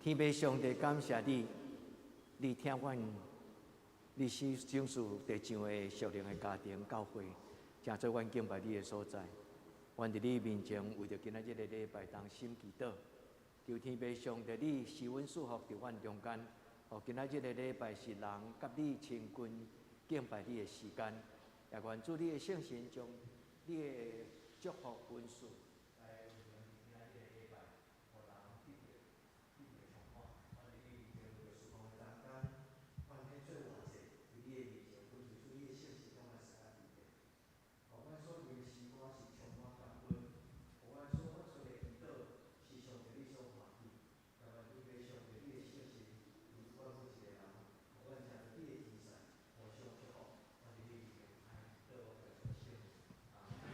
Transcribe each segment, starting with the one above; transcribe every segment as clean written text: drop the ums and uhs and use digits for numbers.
天父上帝感谢你，你听阮，你是整属地上的属灵的家庭教会，正做阮敬拜你的所在。阮伫你面前，为着今仔日的礼拜当心祈祷，求天父上帝你施恩赐福伫阮中间，互今仔日的礼拜是人甲你亲近敬拜你的时间，也愿主你的圣神将你的祝福分数来今仔日的礼拜，互人得着充满。我伫你面前为着侍奉的中间，愿天做活者，伫你的面前，分出主你的圣神，向阮施加力量。互阮所用的时光是充满感恩，互阮所发出的祈祷是上帝你所欢喜。也愿主你上帝你的圣神，如阮每一个人，互阮听到你的天使，互相祝福。我伫你面前爱祈祷，我着相信。阿门。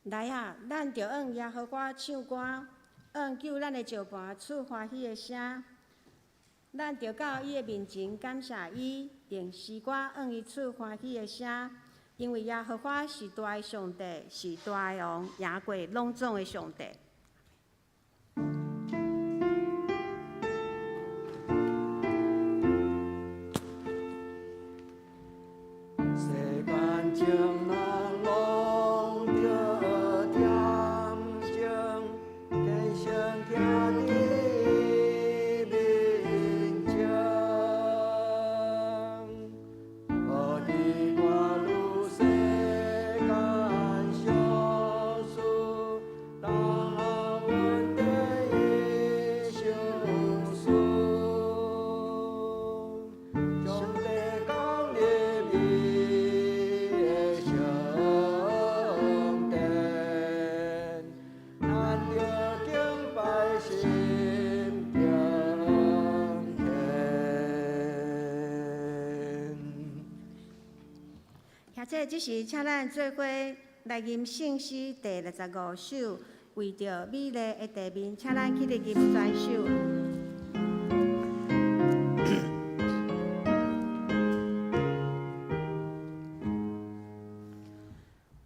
来啊，咱着用耶和华唱歌，用救咱的石盘出欢喜的声。咱着到伊的面前感谢伊，用诗歌用伊出欢喜的声。因为耶和华是大的上帝，是大的王，赢过拢总的上帝。世间情人拢着点情，天生行伫面前。何必我如世间小事，当阮的一生事。上帝讲入伊的圣殿，咱着敬拜心敬虔。或者即时，请咱做伙来吟圣诗第65首，为着美丽的地面，请咱起来吟全首。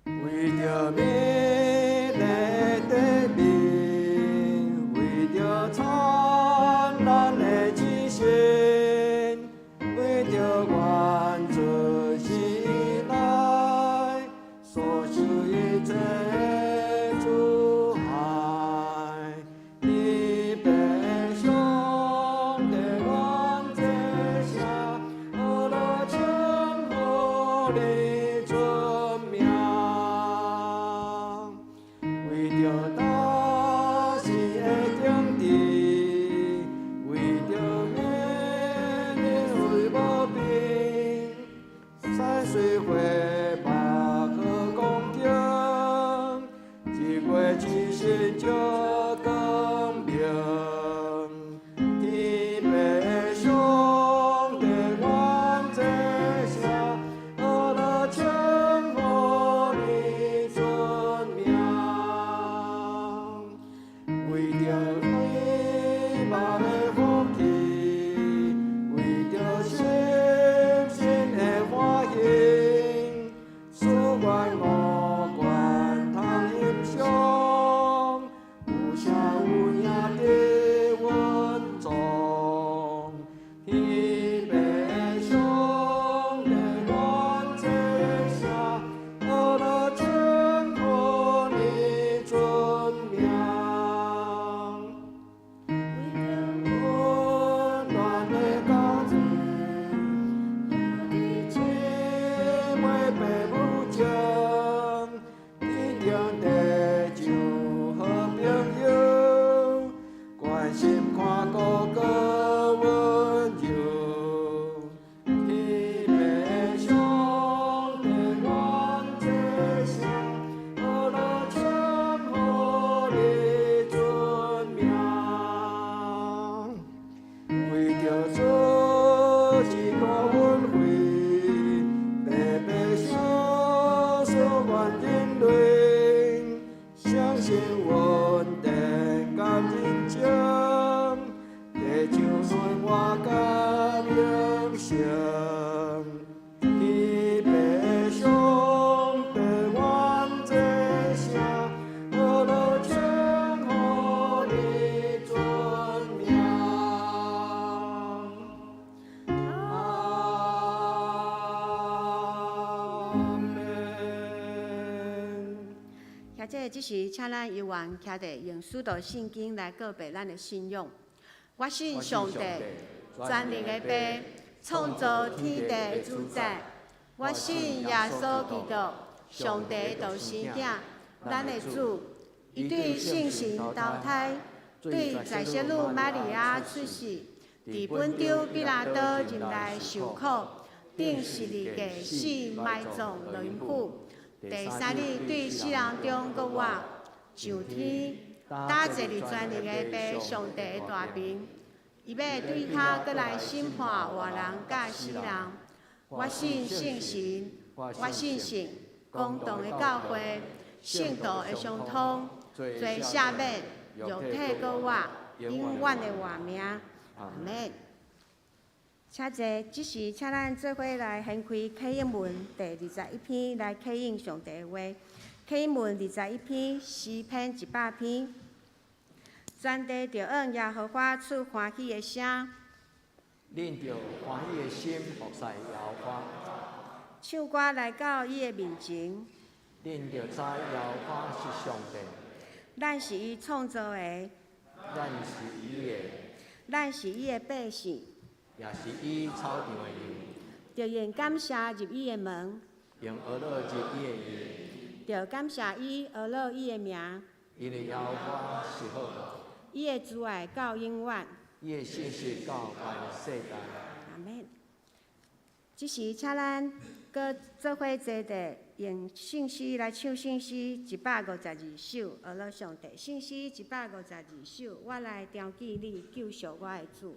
为着美丽地面，为着灿烂的之星，为着愿做时代所需一切主爱，你悲伤的愿这下，我来称呼你尊名。为着大事的定治，为着免为无病，山水花百合公敬，一月之星照光明，天悲伤的愿这下，我来称呼你尊名。为着你梦的福气，为着星星的欢喜，赐愿五官通欣赏，有声有影的稳重。天悲伤的愿这下，我来称呼你尊名。温暖的家庭，姊妹白母情，天长地久好朋友，关心看顾个温柔。天悲伤的愿这下，我来称呼你尊名。为着做一个恩惠，白白相送愿人类，相信稳定甲认真，地上暖我甲永生。天白伤的愿这下，我来称呼你尊名。阿门。或者即时，请咱犹原徛伫用使徒圣经来告白咱的信仰。我信上帝，全能的爸，创造天地的主宰。我信耶稣基督，上帝独生子，咱的主。伊对圣神投胎，对在世女玛利亚出世，伫本丢比拉多任内受苦，并十字架死埋葬轮毂。第三日对死人中搁活，上天，搭坐伫全能的爸上帝的大边。伊要对他搁来审判活人甲死人。我信圣神，我信神，公堂的教会，信道会相通，做下面肉体个我，永远的活命。阿免。请坐，即时请咱做伙来掀开启应文第21篇，来启应上帝的话。启应文21篇，诗篇100篇。全地着按耶和华出欢喜的声，恁着欢喜的心服侍耶和华，唱歌来到伊的面前。恁着知耶和华是上帝，咱是伊创造的，咱是伊的，咱是伊的百姓，也是伊草场的人，着用感谢入伊的门，用学乐入伊的义，着感谢伊学乐伊的名，因为耶和华是好，伊的慈爱到永远。伊的信实到万世代。阿免。即时请咱搁做伙坐地，用信诗来唱信诗152首，学乐上帝。信诗152首，我来调记你救赎我的主。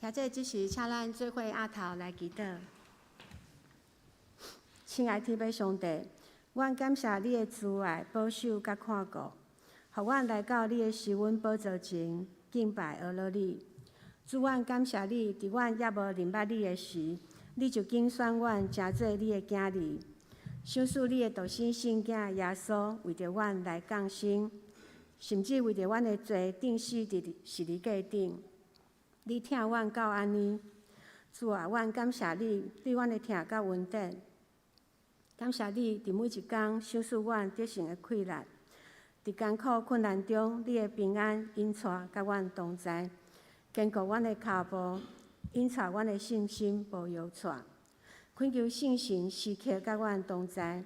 这即时，请咱做伙压头来祈祷。亲爱天父上帝，阮感谢你的慈爱、保守甲看顾，互阮来到你的施恩宝座前敬拜阿罗你。主，阮感谢你，伫阮也无认捌你的时，你就拣选阮成做你的囝儿。想使你的独生圣囝耶稣为着阮来降生，甚至为着阮的罪钉死伫十字架顶。你疼阮到安尼，主啊，阮感谢你对阮的疼甲恩典。感谢你伫每一天想使阮得胜的快乐，伫艰苦困难中，你的平安引带甲阮同在，坚固阮的脚步，引带阮的信心无摇颤。恳求圣神时刻甲阮同在，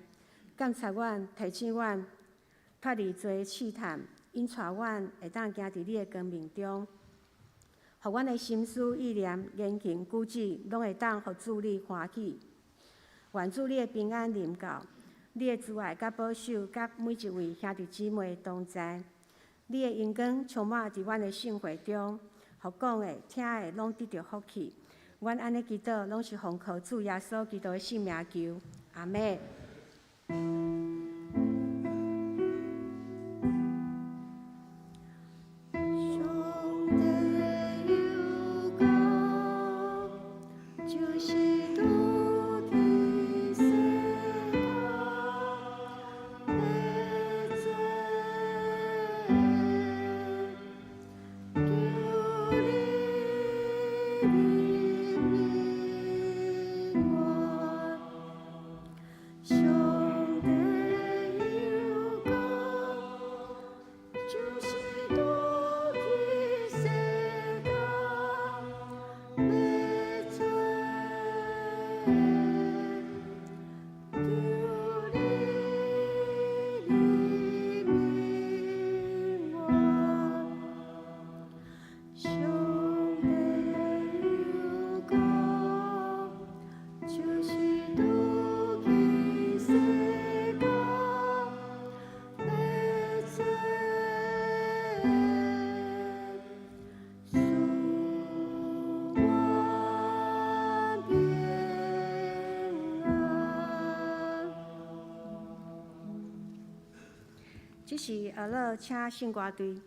监察阮，提醒阮，脱离罪试探，引带阮会当行伫你的光明中，互阮的心思意念、言行举止，拢会当互主你欢喜。愿主你的平安临到，你的慈爱甲保守，甲每一位兄弟姊妹同在。你的荣光充满伫阮的圣会中，互讲的、听的拢得到福气。阮安尼祈祷，拢是奉靠主耶稣基督的圣名求，阿门。这是下落请圣歌队。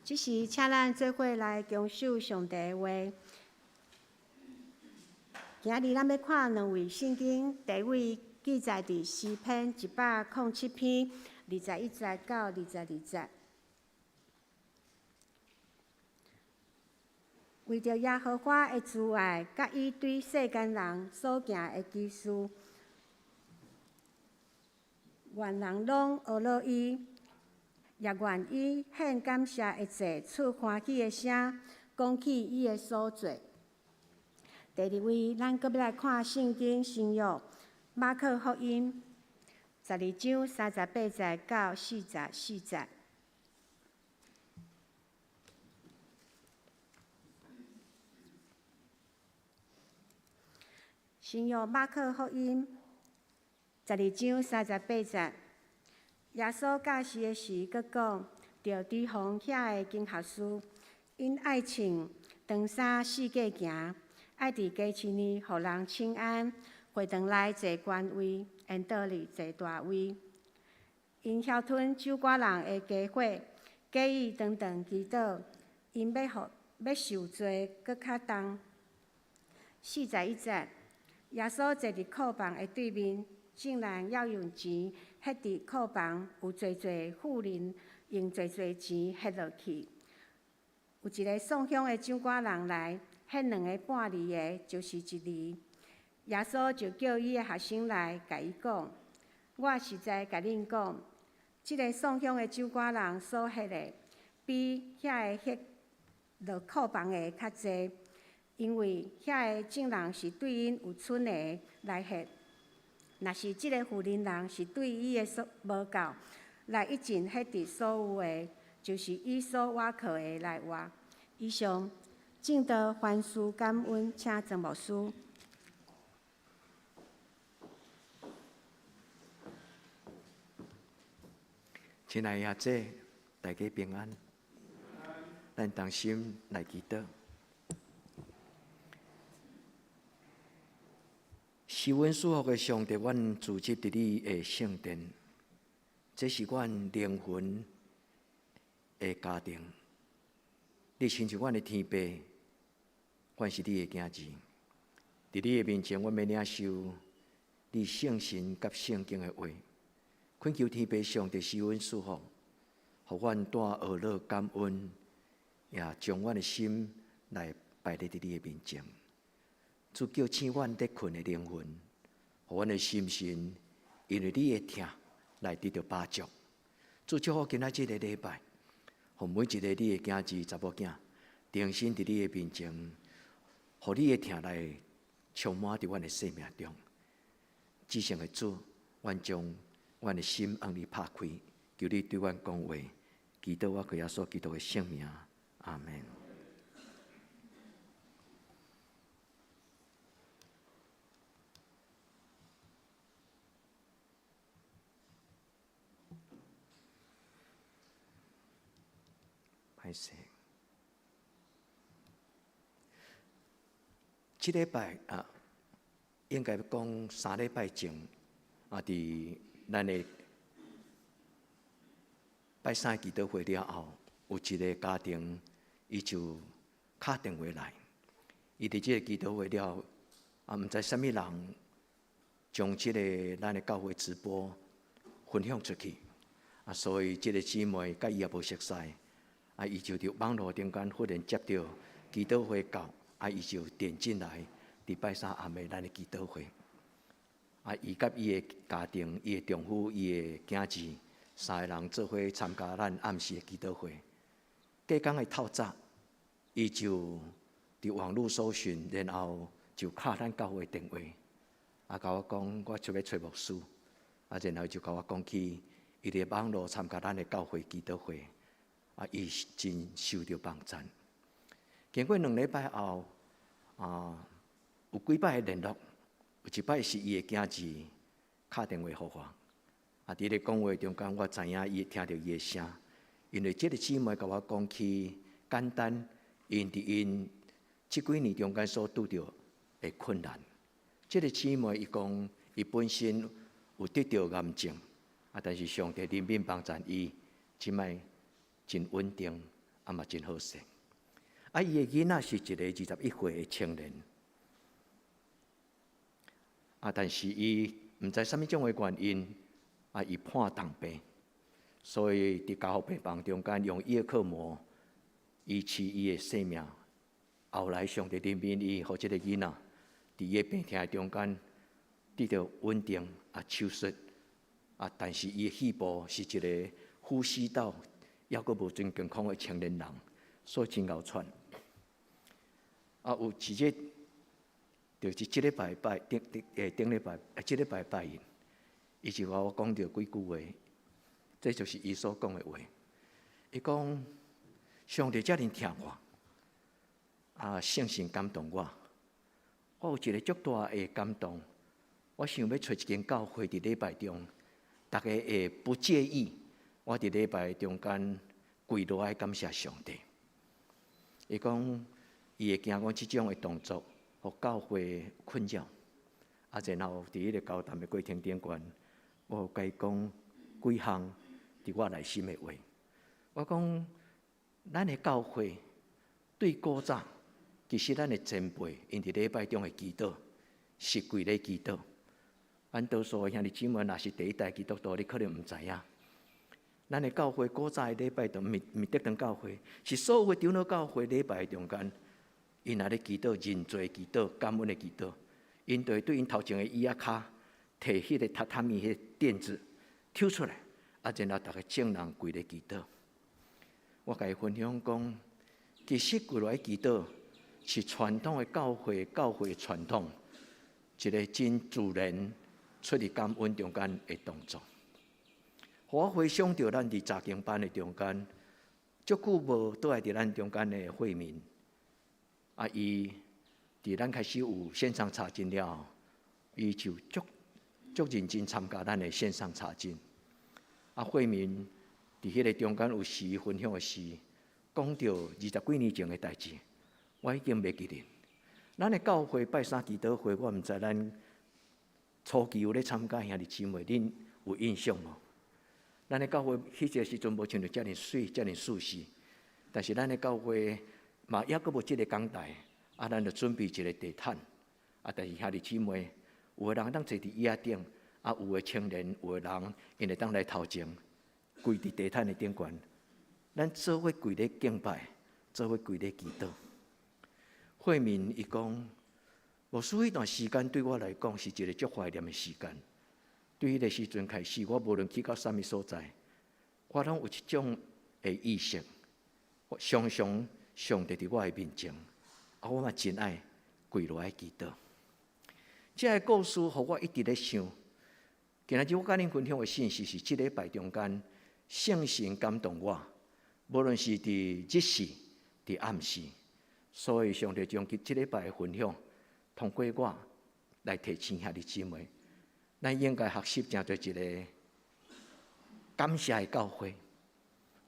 即时，请咱做伙来恭守上帝的话。今日咱要看两位圣经，第一位记载伫诗篇107篇21节到22节。为着耶和华的慈爱，甲伊对世间人所行的奇事，愿人拢学乐伊，也愿伊献感谢的祭，出欢喜的声，讲起伊的所做。第二位，咱搁要来看圣经新约马可福音12章38节到44节。新约马可福音12章38节，耶稣教示的时，佫讲，着提防遐个经学士，因爱穿长衫四界行，爱伫加市呢，互人请安，会堂内坐官位，因倒里坐大位。因晓吞酒寡人的家伙，假意长祈祷，因要受罪佫较重。41节。耶稣坐伫库房的对面，竟然要用钱ฮ็伫库房，有侪侪妇人用侪侪钱ฮ็落去。有一个送香的酒寡人来，ฮ็2个半厘的，就是1厘。耶稣就叫伊的学生来，甲伊讲：我实在甲恁讲，即个送香的酒寡人所ฮ็的，比遐个ฮ็落库房的较济。因为遐个证人是对因有剩的来ฮ็，若是即个妇人人是对伊的无够，来一尽ฮ็伫所有的，就是伊所挖课的来挖。以上，正道凡事感恩，请曾牧师。亲爱的姊，大家平安。咱同心来祈祷。是阮属福的上帝，阮组织伫你的圣殿，这是阮灵魂的家庭。你亲像阮的天父，阮是你的囝儿。伫你的面前，阮要领受你圣神甲圣经的话，恳求天父上帝是阮属福，互阮带学乐感恩，也将阮的心来摆伫你的面前。主叫醒阮在困的灵魂，互阮的心神因为你的疼来得到饱足。主祝福今仔日的礼拜，互每一个你的囝儿、查某囝，定心伫你的面前，互你的疼来充满伫阮的生命中。至圣的主，阮将阮的心向你拍开，求你对阮讲话，祈祷我耶稣基督的圣名，阿门。这礼拜应该讲3礼拜前伫咱的拜3祈祷会了后，有一个家庭，伊就敲电话来，伊伫这个祈祷会了后，毋知啥物人将这个咱的教会直播分享出去，所以这个姊妹甲伊也无熟悉。伊就伫网络顶间忽然接到祈祷会到，伊就点进来，伫拜3暗暝咱的祈祷会。伊甲伊的家庭、伊的丈夫、伊的囝儿，3个人做伙参加咱暗时的祈祷会。隔天的透早，伊就伫网络搜寻，然后就敲咱教会电话，甲我讲我出要找牧师，然后就甲我讲起伊伫网络参加咱的教会祈祷会。伊真受到帮助。经过2礼拜后，有几摆联络，有一摆是伊的囝儿敲电话互我。伫咧讲话中间，我知影伊听到伊的声，因为这个姊妹甲我讲起简单，因这几年中间所拄到的困难。这个姊妹伊讲，伊本身有得到癌症，但是上帝怜悯帮助伊，即摆真稳定，嘛真好势。伊的囡仔是一个21岁的青年，但是伊毋知啥物种的原因，伊判重病，所以伫加护病房中间用伊的靠膜医治伊的性命。后来上帝怜悯伊，互即个囡仔伫伊的病厅中间得到稳定手术但是伊的肺部是一个呼吸道抑阁无真健康的青年人，所以真够喘。有一日，就是即礼拜拜日，伊就甲我讲着几句话，这就是伊所讲的话。伊讲：上帝遮尔疼我，圣神感动我，我有一个足大的感动。我想要找一间教会伫礼拜中，大家会不介意我伫礼拜中间跪落来感谢上帝。伊讲，伊会惊讲即种的动作，互教会困扰。然后伫迄个交谈的过程顶悬，我有甲伊讲几项伫我内心的话。我讲，咱的教会对古早，其实咱的前辈因伫礼拜中的祈祷是跪咧祈祷。咱多数的兄弟姊妹，若是第一代基督徒，你可能毋知影。咱的教会古早的礼拜中，毋得当教会，是所有的长老教会礼拜中间，因若咧祈祷、认罪祈祷、感恩的祈祷，因就会对因头前的椅仔骹摕迄个榻榻米迄垫子抽出来，然后大家众人跪咧祈祷。我甲伊分享讲，其实跪落来祈祷是传统的教会的传统，一个真自然出于感恩中间的动作。我回想到咱伫查经班的中间，足久无倒来伫咱中间的慧民，伊伫咱开始有线上查经了，伊就足认真参加咱的线上查经。慧民伫迄个中间有时分享的时，讲到20几年前的代志，我已经袂记得。咱的教会拜三祈祷会，我毋知咱初期有咧参加兄弟姊妹，恁有印象无？咱的教会迄个时阵无像着遮尔水、遮尔舒适，但是咱的教会嘛抑阁无即个讲台，咱就准备一个地毯，但是兄弟姊妹，有的人当坐伫椅仔顶，有的青年，有的人因会当来头前，跪伫地毯的顶悬，咱做伙跪咧敬拜，做伙跪咧祈祷。慧民伊讲，无数迄段时间对我来讲是一个足怀念的时间。对迄个时阵开始，我无论去到啥物所在，我拢有一种的意识，我常常上帝伫我的面前，我嘛真爱跪落来祈祷。这个故事，互我一直咧想。今日我甲恁分享的信息是，即礼拜中间，圣神感动我，无论是伫日时、伫暗时，所以上帝将即礼拜的分享，通过我来提醒兄弟姊妹。咱应该学习成做一个感谢的教会，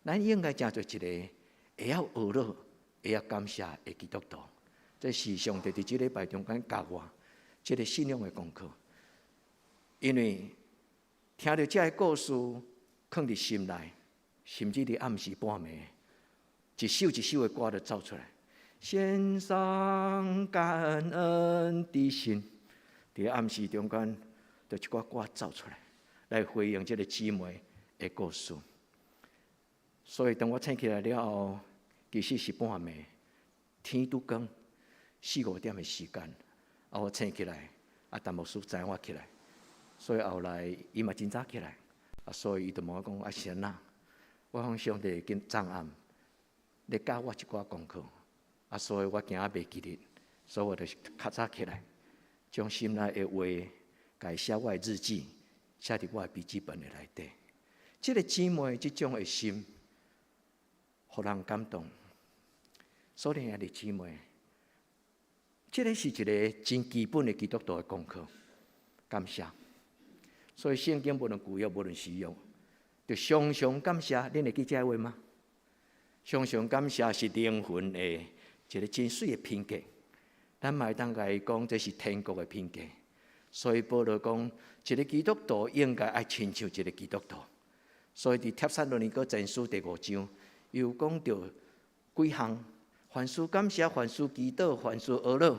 咱应该成做一个会晓学乐、会晓感谢的基督徒。这是上帝伫即礼拜中间教我这个信仰的功课。因为听到这个故事，放伫心内，甚至伫暗时半暝，一首一首的歌就走出来，献上感恩的心，伫暗时中间。就一寡歌走出来，来回应这个姊妹的故事。所以当我醒起来了后，其实是半暝，天拄光，4、5点的时间，我醒起来，但牧师知我起来，所以后来伊嘛真早起来，所以伊就问我讲：先啊，我向上帝今昨暗咧教我一寡功课，所以我今仔袂记得，所以我就较早起来，将心内的话。改写我的日记，写伫我的笔记本的内底。这个姊妹这种的心，互人感动。所以兄弟姊妹，这个是一个真基本的基督徒的功课，感谢。所以圣经无论旧约无论新约，就常常感谢。恁会记这话吗？常常感谢是灵魂的一个真水的品格。咱嘛会当甲伊讲，这是天国的品格。所以保罗讲，一个基督徒应该爱亲像一个基督徒。所以伫帖撒罗尼迦前书第5章，又讲到几项：凡事感谢，凡事祈祷，凡事学乐。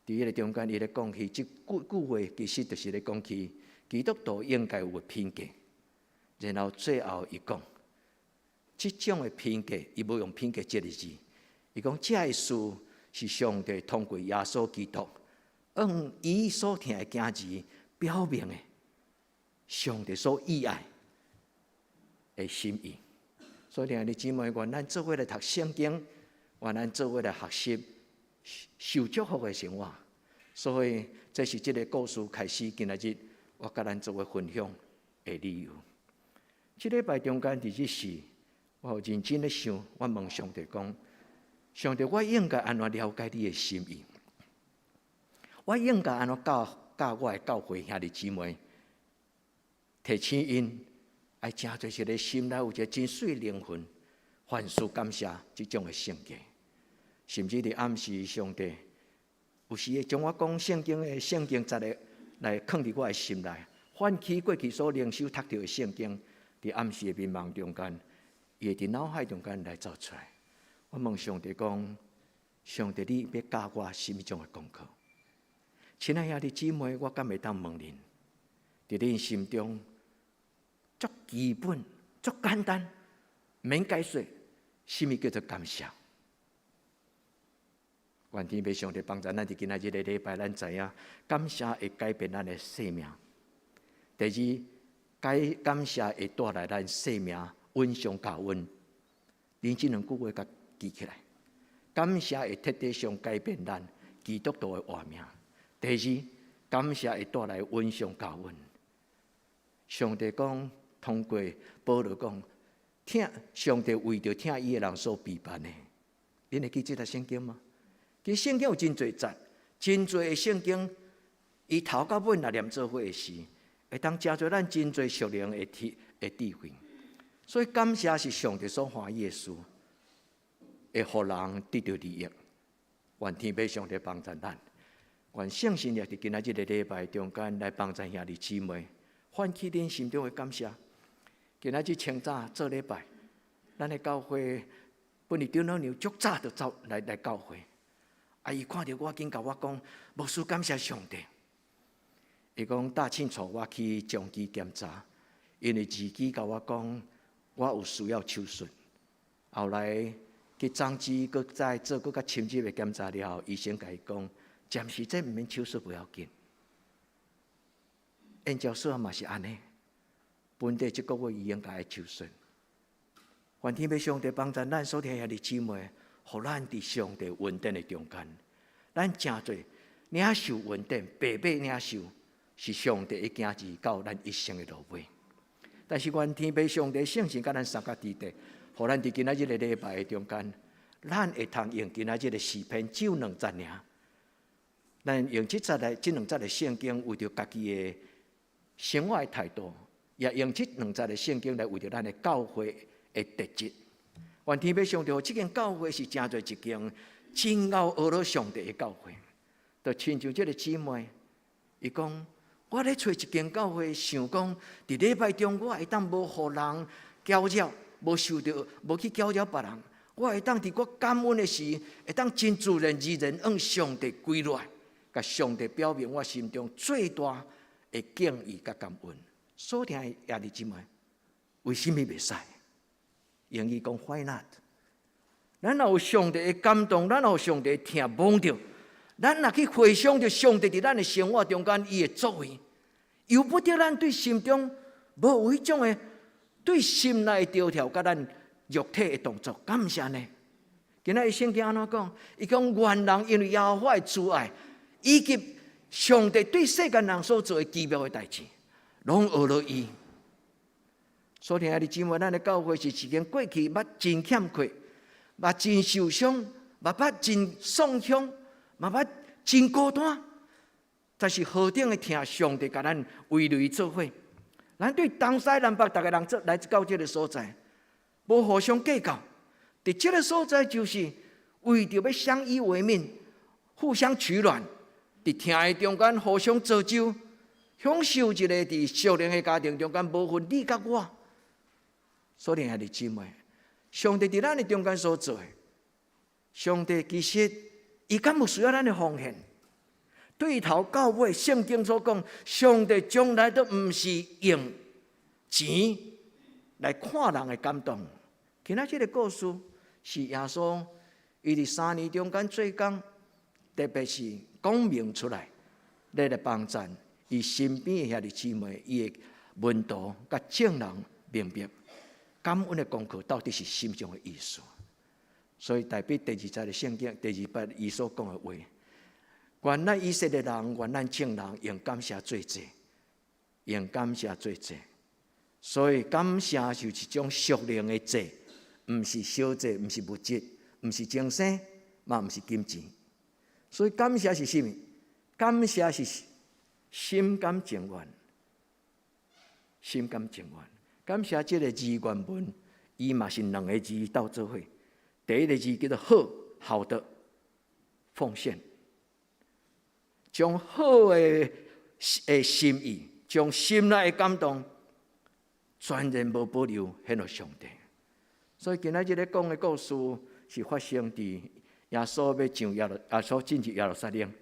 伫迄个中间，伊咧讲起即句话，其实就是咧讲起基督徒应该有嘅品格。然后最后伊讲，即种嘅品格，伊无用品格这个字，伊讲这个事是上帝通过耶稣基督，用伊所听嘅经字表明嘅上帝所喜爱嘅心意。所以兄弟姊妹，愿咱做伙来读圣经，愿咱做伙来学习受祝福嘅生活。所以这是这个故事开始，今仔日我甲咱做伙分享嘅理由。这礼拜中间伫日时，我有认真咧想，我问上帝讲：上帝，我应该安怎了解你的心意？我应该安怎教我的教会兄弟姊妹，提醒因爱真侪是咧心内有一个真水灵魂，凡事感谢这种的性格。甚至伫暗时，上帝有时会将我讲圣经节来放伫我的心内，唤起过去所灵修读到的圣经，伫暗时的迷茫中间，伊会伫脑海中间来走出来。我问上帝讲：上帝，你要教我什么种的功课？亲爱兄弟姊妹，我敢会当问恁，伫恁心中足基本、足简单，免解说，什么叫做感谢？愿天父上帝帮助咱伫今仔日的礼拜，咱知影感谢会改变咱的生命。第二，感谢会带来咱生命稳上加稳。恁这两句话甲记起来，感谢会彻底上改变咱基督徒的活命。第二，感谢会带来稳上加稳。上帝讲，通过保罗讲，上帝为着听伊的人所备办的。恁会记这条圣经吗？其实圣经有真侪节，真侪的圣经，伊头到尾若念做伙的时，会当加做咱真侪属灵的智慧。所以感谢是上帝所欢喜的事，会互人得到利益。愿天父上帝帮助咱，愿圣神也伫今仔日的礼拜中间来帮助兄弟姊妹，唤起恁心中的感谢。今仔日清早做礼拜，咱的教会本来长老娘足早就走来教会。伊看到我，紧甲我讲，牧师感谢上帝。伊讲大清楚我去将机检查，因为自己甲我讲，我有需要手术。后来去长期佮再做佮较深入的检查了后，医生甲伊讲，暂时这毋免手术不要紧。按照说嘛是安尼，本地这个月医院甲伊手术。愿天父上帝帮助咱所听兄弟姊妹。互咱伫上帝稳定的中间，咱真侪领受稳定，白白领受是上帝的经字到咱一生的路尾。但是愿天父上帝圣神甲咱三角地带，互咱伫今仔日的礼拜的中间，咱会通用今仔日的诗篇只有2节尔，咱用这2节的圣经，为着家己的生活的态度，也用这2节的圣经来为着咱的教会的特质。愿天父上帝，这间教会是真侪一间真熬学了上帝的教会。就亲像这个姊妹，伊讲，我咧找一间教会，想讲伫礼拜中，我会当无互人搅扰，无受到，无去搅扰别人。我会当伫我感恩的时，会当真自然而然向上帝归来，甲上帝表明我心中最大的敬意甲感恩。所听的兄弟姊妹，为什么袂使？英语讲 Why not？ 咱若有上帝的感动，咱若有上帝的听望着，咱若去回想着上帝伫咱的生活中间伊的作为，由不得咱对心中无有迄种的对心内的调调，甲咱肉体的动作，敢毋是安尼？今仔日圣经安怎讲？伊讲愿人因为耶和华的慈爱，以及上帝对世间人所做的奇妙的代志，拢学了伊。所以，兄弟姊妹，咱的教会是一间过去捌真欠缺、捌真受伤、捌真丧伤、捌真孤单，但是何等的听上帝甲咱围内做伙。咱对东西南北大家人来到这个所在，无互相计较。伫这个所在，就是为着要相依为命、互相取暖，伫听的中间互相造就，享受一个伫属灵的家庭中间无分你甲我。所以兄弟姊妹，上帝伫咱的中间所做的，上帝其实伊敢有需要咱的奉献？对头到尾，圣经所讲，上帝从来都毋是用钱来看人的感动。今仔这个故事是耶稣伊伫3年中间做工，特别是讲明出来，来帮助伊身边的兄弟姊妹，伊的门徒甲众人明白感恩的功课到底是心中的意思。所以代表第20的圣经第28伊所讲的话。原来以色列人，原来众人用感谢做祭，用感谢做祭，所以感谢就是一种属灵的祭，毋是小祭，毋是物质，毋是精神，嘛毋是金钱。所以感谢是什么？感谢是心甘情愿，心甘情愿。感谢这个字原文，伊嘛是2个字斗做伙。第一个字叫做好，好的奉献。将好的心意，将心内的感动，全然无保留献给上帝。所以今仔日咧讲的故事是发生伫耶稣要上耶稣进入耶路撒冷，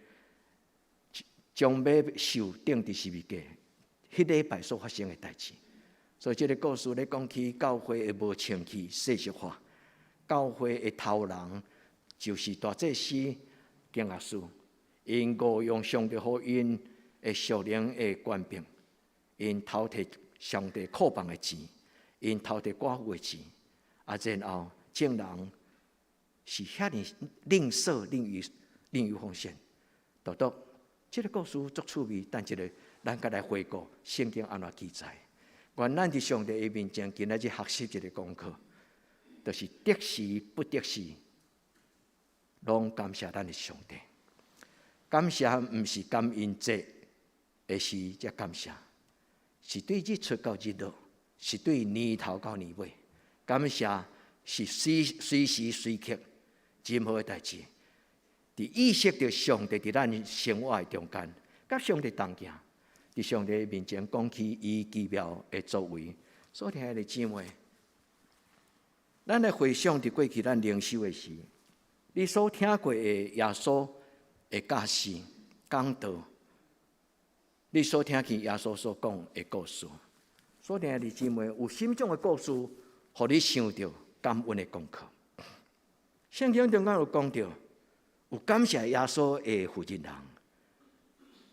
将要受钉伫十字架，迄礼拜所发生的代志。所以这个故事咧讲起教会的无清气、世俗化，教会的头人就是大祭司敬耶稣。因误用上帝予因的属灵的权柄，因偷摕上帝库房的钱，因偷摕寡妇的钱，然后众人是遐尼吝啬、吝于奉献。独独这个故事足趣味，但一个咱甲来回顾圣经安怎记载。愿咱伫上帝的面前，今仔日学习一个功课，就是得时不得时，拢感谢咱的上帝。感谢毋是感恩节的时才感谢，是对日出到日落，是对年头到年尾。感谢是随时随刻任何的代志，伫意识到上帝伫咱生活的中间，甲上帝同行，伫上帝面前讲起伊奇妙的作为。所听的姊妹，咱来回想伫过去咱灵修的时，你所听过的耶稣的教示、讲道，你所听见耶稣所讲的故事，所听的姊妹有心中的故事，互你想到感恩的功课。圣经中间有讲到，有感谢耶稣的负责人，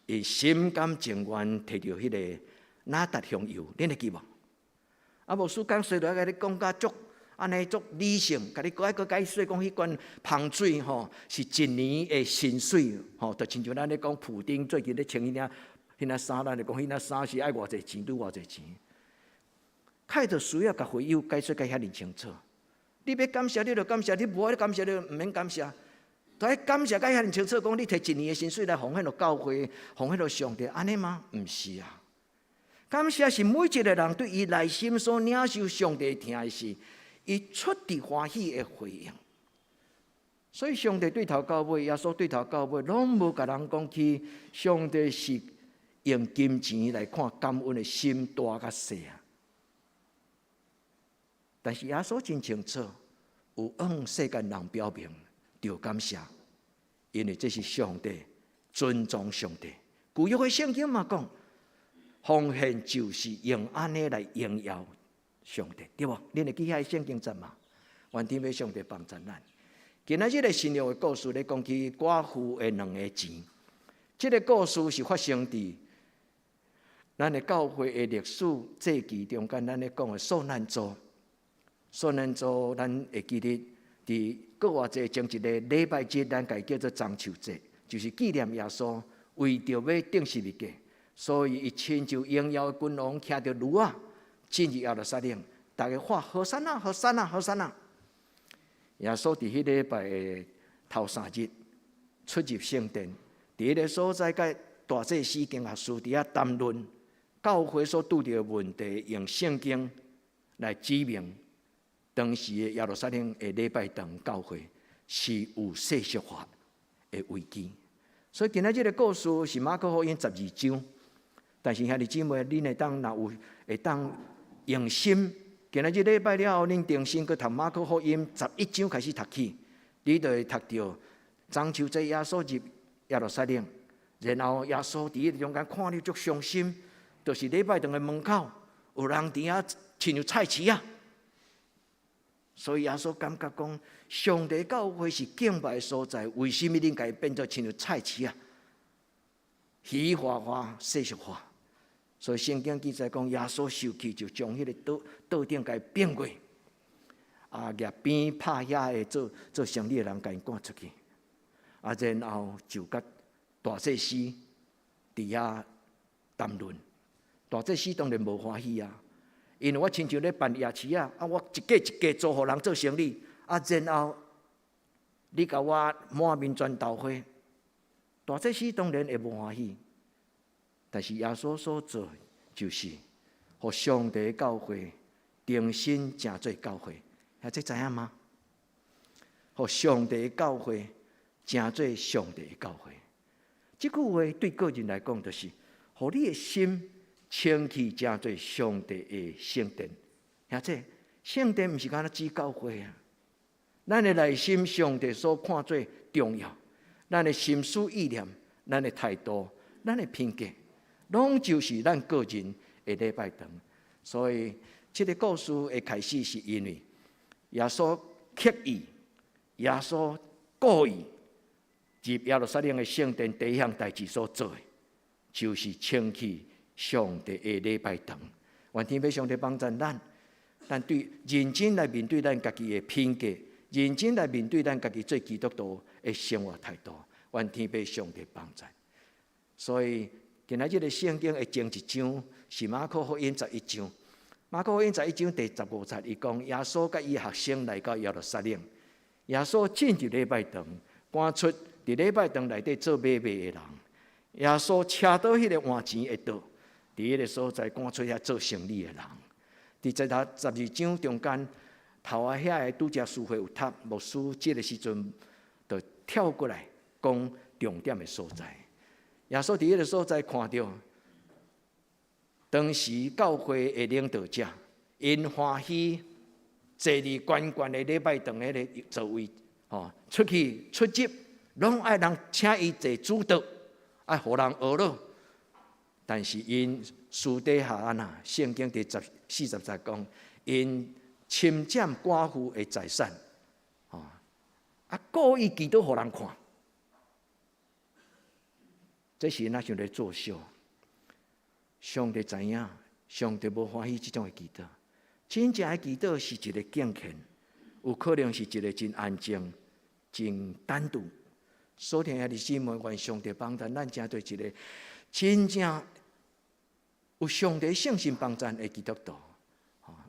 伊心甘情愿摕到迄个哪达香油，恁会记无？无书讲随落来，甲你讲甲足。安尼足理性，甲你解说讲，迄罐芳水吼是一年的薪水吼，就亲像咱咧讲普丁最近咧穿迄衫，咱就讲迄衫是爱偌济钱，拄偌济钱。开着需要甲会友解说甲遐尼清楚。你要感谢你就感谢，你无爱感谢你就毋免感谢。但系感谢甲遐尼清楚，讲你摕一年的薪水来奉献到教会，奉献到上帝，安尼吗？毋是啊。感谢是每一个人对伊内心所领受上帝听的事。伊出自欢喜的回应，所以上帝对头到尾，耶稣对头到尾，拢无甲人讲起上帝是用金钱来看感恩的心大甲细啊。但是耶稣真清楚，有向世间人表明，要感谢，因为这是上帝尊重上帝。旧约的圣经嘛讲，奉献就是用安尼来荣耀上帝，对无？恁会记遐圣经节嘛？愿天父上帝帮助咱。今仔日个新约的故事咧，讲起寡妇的2个钱。这个故事是发生伫咱的教会的历史祭记中间，咱咧讲的受难周。受难周，咱会记得伫过偌济前一个礼拜节，咱家叫做中秋节，就是纪念耶稣为着要钉十字架，所以伊亲就荣耀的君王骑着驴啊。进入耶路撒冷，大家喊何山啊，何山啊，何山啊！耶稣伫迄礼拜的头3日出入圣殿，伫迄个所在，甲大祭司经学士伫遐谈论教会所拄着的问题，用圣经来指明当时的耶路撒冷的礼拜堂教会是有世俗化的危机。所以今仔日的故事是马可福音12章，但是兄弟姊妹，恁会当若有会当用心今仔日礼拜了后，恁定心去读马可福音11章开始读起，你就会读到中秋节耶稣入耶路撒冷，然后耶稣伫迄中间看了足伤心，就是礼拜堂的门口有人伫遐亲像菜市啊。所以耶稣感觉讲，上帝教会是敬拜的所在，为什么恁家变做亲像菜市啊？虚化化、世俗化。所以圣经记载讲，耶稣受气就将迄个刀顶给变过，掠边拍遐的做生意的人，给伊赶出去。然后就甲大祭司伫遐谈论，大祭司当然无欢喜啊。因为我亲像咧办夜市啊，我一家一家做互人做生意，然后你甲我满面全斗火，大祭司当然会无欢喜。但是耶稣所做，就是互上帝的教会重新成做教会，这知影吗？互上帝的教会成做上帝的教会。这句话对个人来讲，就是互你的心清气，成做上帝的圣殿。这圣殿不是干那指教会啊，咱的内心，上帝所看做重要，咱的心思意念，咱的态度，咱的品格。拢就是咱个人的礼拜堂，所以这个故事的开始是因为耶稣刻意、耶稣故意入耶路撒冷的圣殿第一项代志所做的，就是清起上帝的礼拜堂。愿天父上帝帮助咱对认真来面对咱家己的品格，认真来面对咱家己做基督徒的生活态度。愿天父上帝帮助。所以今仔日的圣经的前一章是马可福音11章，马可福音11章第15节，伊讲耶稣甲伊学生来到耶路撒冷，耶稣进入礼拜堂，赶出伫礼拜堂内底做买卖的人，耶稣车到迄个换钱的道，伫迄个所在赶出遐做生意的人。伫12章中间头仔遐个拄则书会有读，牧师这个时阵就跳过来讲重点的所在。耶稣伫迄个所在看到，当时教会的领导者，因欢喜坐伫悬悬的礼拜堂迄个座位，出去出入，拢爱人请伊坐主导，爱互人学咯。但是因私底下圣经第40节讲，因侵占寡妇的财产，故意祈祷互人看。这是那像在作秀，上帝知影，上帝无欢喜这种的祈祷。真正的祈祷是一个敬虔，有可能是一个真安静、真单独。所听的姊妹，愿上帝帮助咱，成做一个真正有上帝圣心帮助的基督徒。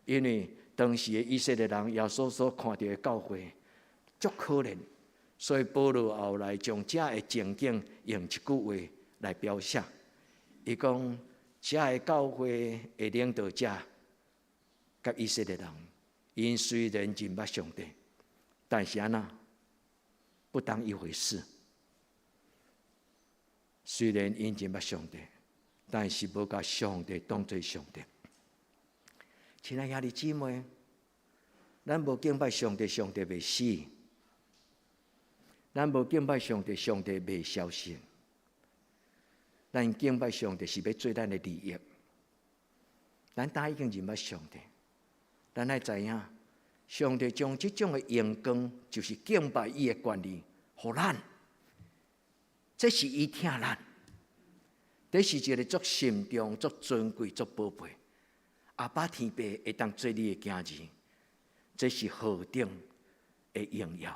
因为当时的以色列人，耶稣所看到的教会，足可怜，所以保罗后来将这的情景用一句话来表写，伊讲：这个教会的领导者甲以色列人，因虽然认捌上帝，但是不当一回事。虽然因认捌上帝，但是无把上帝当作上帝。亲爱兄弟姊妹，咱无敬拜上帝，上帝袂死；咱无敬拜上帝，上帝袂消失。咱敬拜上帝是要做咱的利益。咱已经认捌上帝，咱爱知影，上帝将这种的荣光，就是敬拜伊的权利，予咱。这是伊疼咱，这是一个足慎重、足尊贵、足宝贝。阿爸天父会当做你的囝儿，这是何等的荣耀！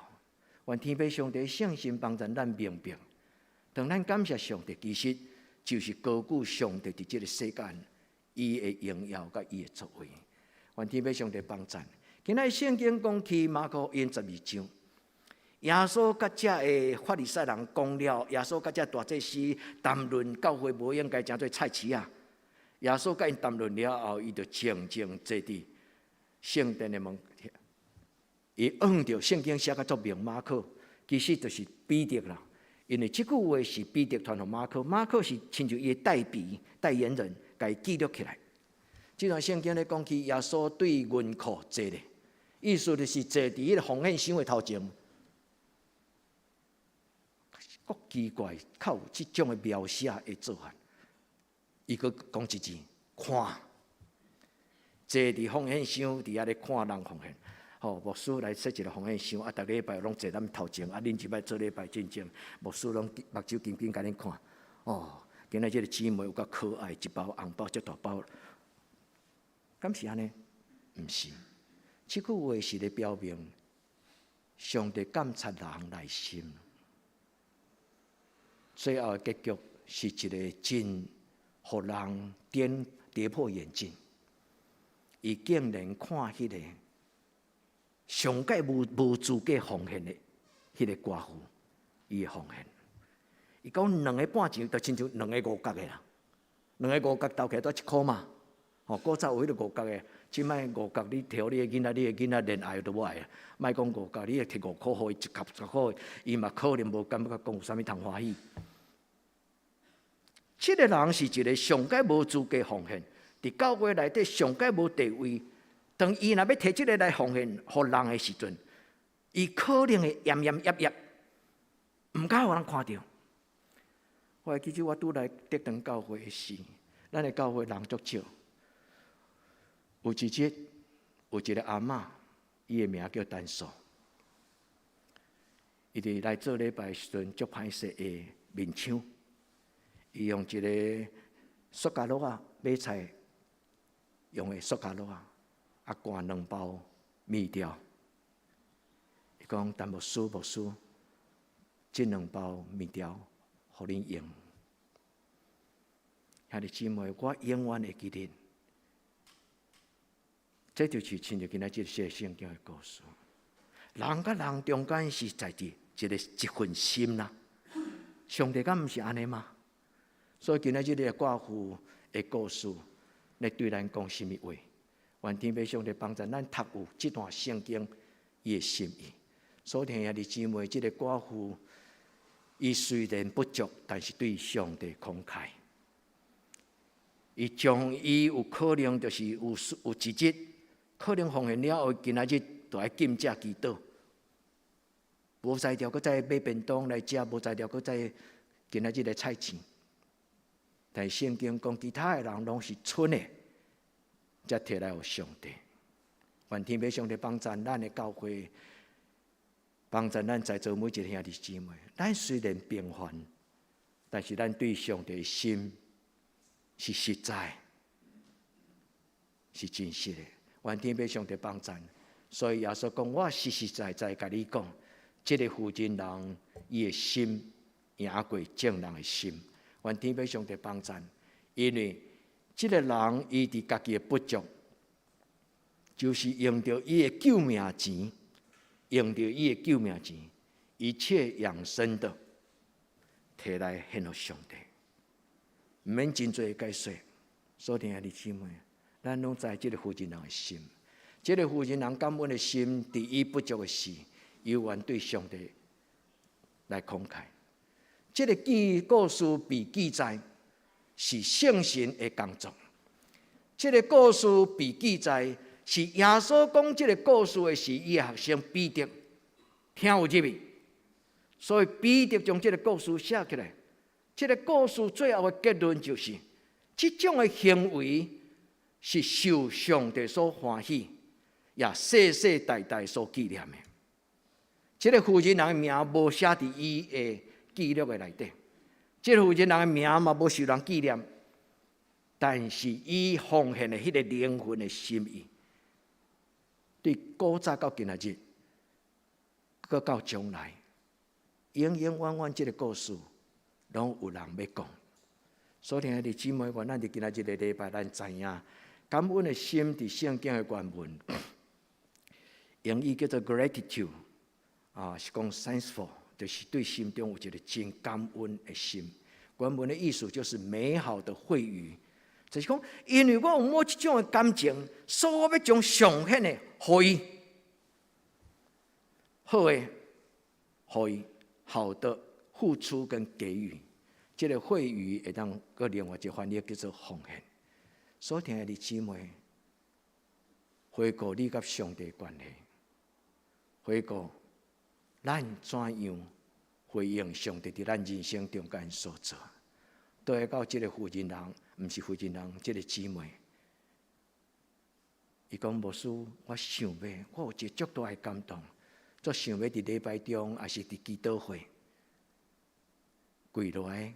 愿天父上帝圣心帮助咱明白，当咱感谢上帝，其实就是高举上帝伫这个世间伊的荣耀甲伊的作为。愿天父上帝帮助。今仔圣经讲起马可福音12章，耶稣甲这的法利赛人讲了，耶稣甲这大祭司谈论教会无应该成做菜市啊。耶稣甲因谈论了后，伊就静静坐伫圣殿的门口，伊按照圣经写甲作明马可，其实就是彼得啦。因为这句话是彼得传给马可，马可是亲像伊的代言人，甲伊记录起来。这段圣经咧讲起耶稣对银库坐咧，意思就是坐伫迄个奉献箱的头前。够奇怪，较有即种的描写的做法。伊佫讲一字，看，坐伫奉献箱伫遐咧看人奉献。牧师来设一个奉献箱，逐礼拜拢坐咱头前，恁即摆做礼拜进前，牧师拢目睭紧紧甲恁看。今仔即个姊妹有够可爱，一包红包，遮大包。敢是安尼？毋是，即句话是咧表明，上帝监察人内心。最后的结局是一个真，互人跌破眼镜。伊竟然看迄个上界无资格奉献的迄个寡妇，伊的奉献。伊讲2个半钱，就亲像2个5角的啦，2个5角斗起来都1箍嘛。古早有迄个5角的，即摆5角你摕你的囡仔，你的囡仔连爱都无爱啊。莫讲5角，你摕5箍互伊，1角10箍，伊嘛可能无感觉讲有啥物通欢喜。这个人是一个上界无资格奉献，伫教会内底上界无地位。当伊若要摕这个来奉献互人的时阵，伊可能会奄奄业业，毋敢互人看到。我记住我拄来德堂教会时，咱的教会人足少。有一日，有一个阿嬷，伊的名叫丹素。伊伫来做礼拜时阵，足歹势的面腔。伊用一个塑胶袋啊买菜用的塑胶袋啊，灌2包面条。伊讲：“但牧师，这2包面条，互恁用。”兄弟姊妹，我永远会记得，这就是亲像今仔日写圣经的故事。人甲人中间是在地一份心啦。上帝敢毋是安尼吗？所以今仔日的寡妇的故事，来对咱讲什么话？愿天父上帝帮助咱读有这段圣经伊的心意。所以兄弟姊妹，这个寡妇，伊虽然不足，但是对上帝慷慨。伊将伊有可能就是有一日，可能奉献了后，今仔日就爱禁食祈祷。无才调，搁再买便当来食；无才调，搁再今仔日的菜钱。但圣经讲，其他的人拢是剩的，才摕来互上帝。愿天父上帝帮助咱的教会，帮助咱在座每一个兄弟姊妹。咱虽然平凡，但是咱对上帝的心是实在，是真实的。愿天父上帝帮助。所以耶稣讲，我实实在在甲你讲，这个负责人伊的心赢过正人的心。愿天父上帝帮助，因为这个人伊伫家己的不足，就是用着伊的救命钱，一切养生的，摕来献给上帝，毋免真多解说。所以兄弟姊妹，咱拢知这个负责人的心，这个负责人感恩的心，伫伊不足的时，伊愿对上帝来慷慨。这个故事被记载是圣神的工作。这个故事被记载是耶稣讲这个故事的是伊的学生彼得听有入去，所以彼得将这个故事写起来。这个故事最后的结论就是，这种的行为是受上帝所欢喜，也世世代代所纪念的。这个负责人的名无写伫伊的记录的内底，这个负责人的名嘛无受人纪念，但是伊奉献的迄个灵魂的心意，对古早到今仔日，搁到将来，永永远远这个故事，拢有人要讲。所以兄弟姊妹，愿咱伫今仔日的礼拜，咱知影感恩的心伫圣经的原文，英语叫做 gratitude， 是讲 thankful。就是对心中有一个真感恩的心，原文的意思就是美好的惠语，就是讲，因为我有某一种的感情，所以我要将上献的给伊，好的，给伊好的付出跟给予，这个惠语会当个另外一个翻译叫做奉献。所听的弟姊妹，回顾你甲上帝的关系，回顾咱怎样回应上帝伫咱人生中间所做，都会到这个负责人，毋是负责人，这个姊妹，伊讲牧师，我想要，我有一个足大的感动，足想要伫礼拜中，还是伫祈祷会，跪落来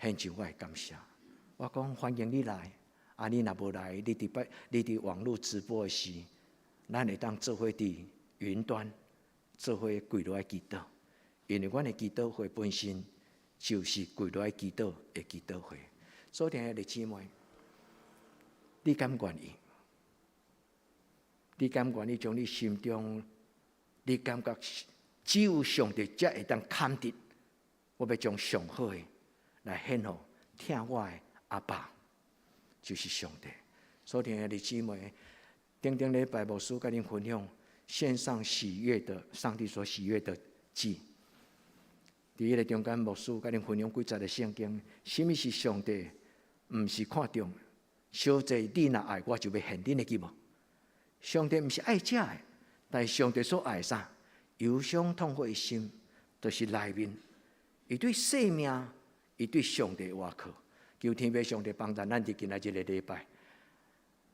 献上我的感谢。我讲欢迎你来，你若无来，你伫网络直播的时，咱会当做伙伫云端，做伙跪落来祈祷。因为阮的祈祷会本身就是跪落来祈祷的祈祷会。所听的弟姊妹，你敢愿意？你敢愿意将你心中，你感觉只有上帝才会当肯定，我要将上好的来献予听我的阿爸，就是上帝。所听的弟姊妹，顶礼拜牧师甲恁分享献上喜悦的上帝所喜悦的祭。伫迄个中间，牧师甲恁分享几节的圣经，什么是上帝？毋是看重小济，你若爱我，就要献恁的祭物。上帝毋是爱食的，但是上帝所爱啥？忧伤痛悔的心，就是内面，伊对生命，伊对上帝的倚靠。求天父上帝帮助咱伫今仔日的礼拜，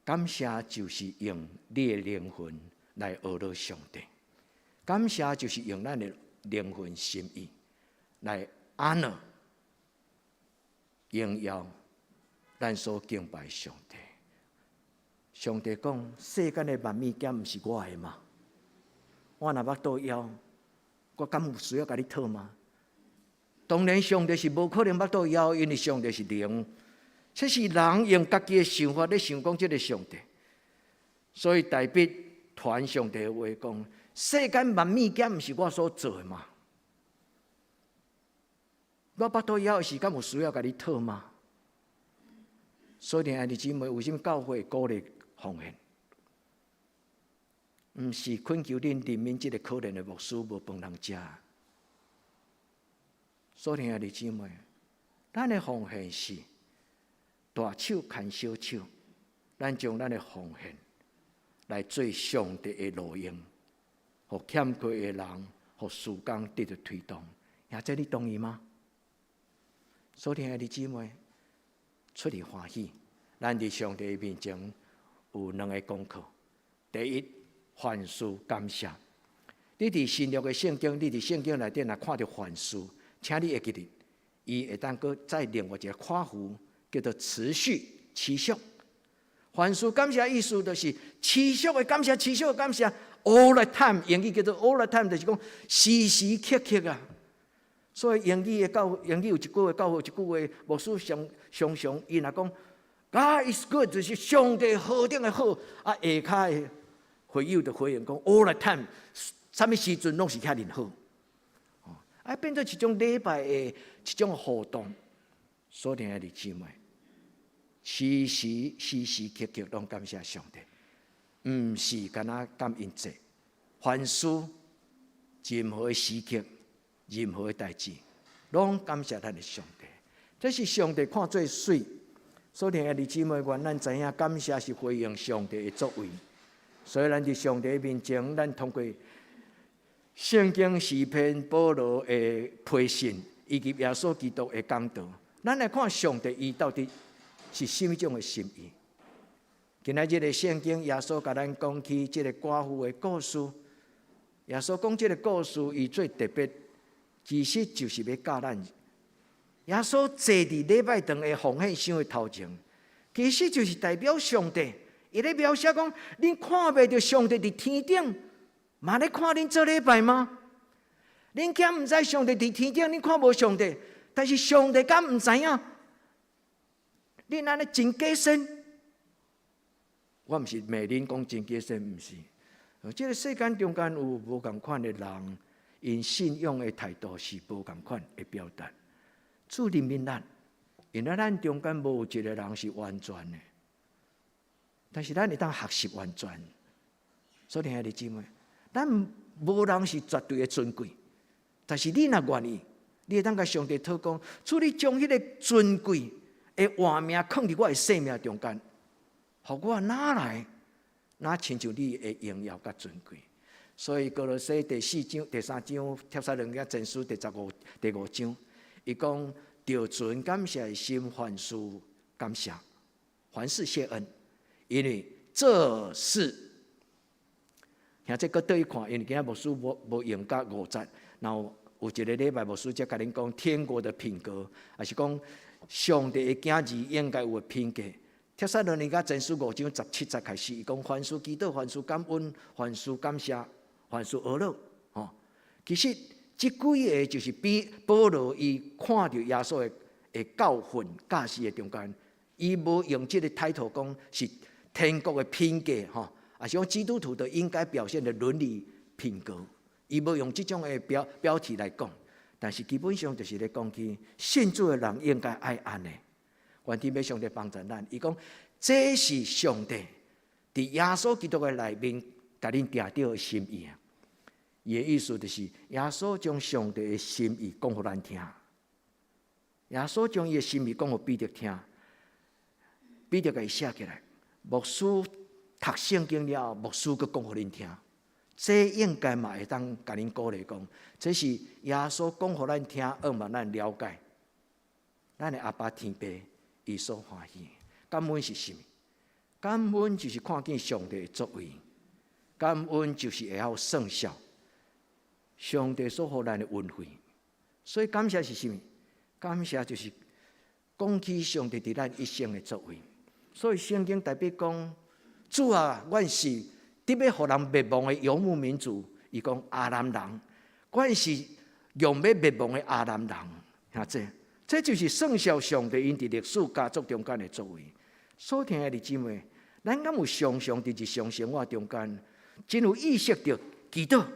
感谢就是用你的灵魂来学了上帝，感谢就是用咱的灵魂心意来安乐、荣耀咱所敬拜上帝。上帝讲：世间的万物件毋是我的吗？我若腹肚枵，我敢有需要甲你讨吗？当然，上帝是无可能腹肚枵，因为上帝是灵。这是人用家己的想法咧想讲这个上帝，所以大必传上帝的话讲：世间万物件毋是我所做的吗？我腹肚枵的时，敢有需要甲你讨吗？所以，爱弟姊妹，为什么教会鼓励奉献？毋是恳求恁怜悯这个可怜的牧师无饭通食。所以，爱弟姊妹，咱的奉献是大手牵小手，咱将咱的奉献来做上帝的路用，互欠缺的人，互事工得到推动。也这你同意吗？所以，爱弟姊妹，出离欢喜，咱伫上帝面前有两个功课。第一，凡事感谢。你伫新约的圣经，你伫圣经内底若看到凡事，请你会记得，伊会当搁再另外一个夸符，叫做持续持续。凡事感谢意思就是持续的感谢，持续的感谢 ，all the time， 英语叫做 all the time， 就是讲时时刻刻啊。所以英语有一句话，教会有一句话，牧师常伊若讲 God is good， 就是上帝何等的好。下骹的会友就回应讲 all the time， 啥物时阵拢是遐尼好。变做一种礼拜的一种互动。所以，爱弟姊妹，时时刻刻拢感谢上帝，毋是干那感恩节，凡事任何的时刻。任何的代志，拢感谢咱的上帝。这是上帝看最水。所以，爱弟姊妹，愿咱知影感谢是回应上帝的作为。所以，咱伫上帝面前，咱通过圣经诗篇、保罗的批信，以及耶稣基督的讲道，咱来看上帝伊到底是什么种的心意。今仔日的圣经，耶稣甲咱讲起这个寡妇的故事。耶稣讲这个故事，伊最特别。其实就是要教咱，耶稣坐伫礼拜堂的奉献箱的头前，其实就是代表上帝。伊咧描写讲，恁看袂到上帝伫天顶，嘛咧看恁做礼拜吗？恁敢毋知上帝伫天顶，恁看无上帝，但是上帝敢毋知影？恁安尼真假神？我毋是骂恁讲真假神，毋是。这个世间中间有无共款的人。因信仰的态度是无共款的表达，主怜悯咱，因为咱中间无一个人是完全的，但是咱会当学习完全。所以，兄弟姊妹，咱无人是绝对的尊贵，但是你若愿意，你会当甲上帝讨讲，主你将迄个尊贵的画面放伫我的生命中间，互我拿来，哪亲像你的荣耀甲尊贵。所以歌罗西第3章帖撒罗尼迦前书第5章，伊讲着存感谢的心，凡事感谢，凡事谢恩，因为这是。现在搁倒去看，因为今仔牧师无用到5节，然后有一个礼拜牧师才甲恁讲天国的品格，也是讲上帝的囝儿应该有的品格。帖撒罗尼迦前书5章17节开始，伊讲凡事祈祷，凡事感恩，凡事感谢。凡事阿乐，其实这几个就是比保罗伊看到耶稣的教训、教示的中间，伊无用这个态度讲是天国的品格，也是讲基督徒的应该表现的伦理品格，伊无用这种的标题来讲，但是基本上就是咧讲起信主的人应该爱安尼。愿天父上帝帮助咱，伊讲这是上帝伫耶稣基督的内面，甲恁定到的心意。伊的意思就是，耶稣将上帝的心意讲互咱听，耶稣将伊的心意讲互彼得听，彼得甲伊写起来。牧师读圣经了后，牧师佫讲互恁听，这应该嘛会当甲恁鼓励讲，这是耶稣讲互咱听，希望咱了解，咱的阿爸天父伊所欢喜。感恩是什么？感恩就是看见上帝的作为，感恩就是会晓算数。上帝所予咱的恩惠，所以感谢是什么？感谢就是讲起上帝伫咱一生的作为。所以圣经特别讲，主啊，阮是特别互人灭亡的游牧民族。伊讲阿兰人，阮是用要灭亡的阿兰人。看这就是算数上帝因伫历史家族中间的作为。所听的弟兄妹，咱敢有常常伫日常生活中间，真有意识到祈祷。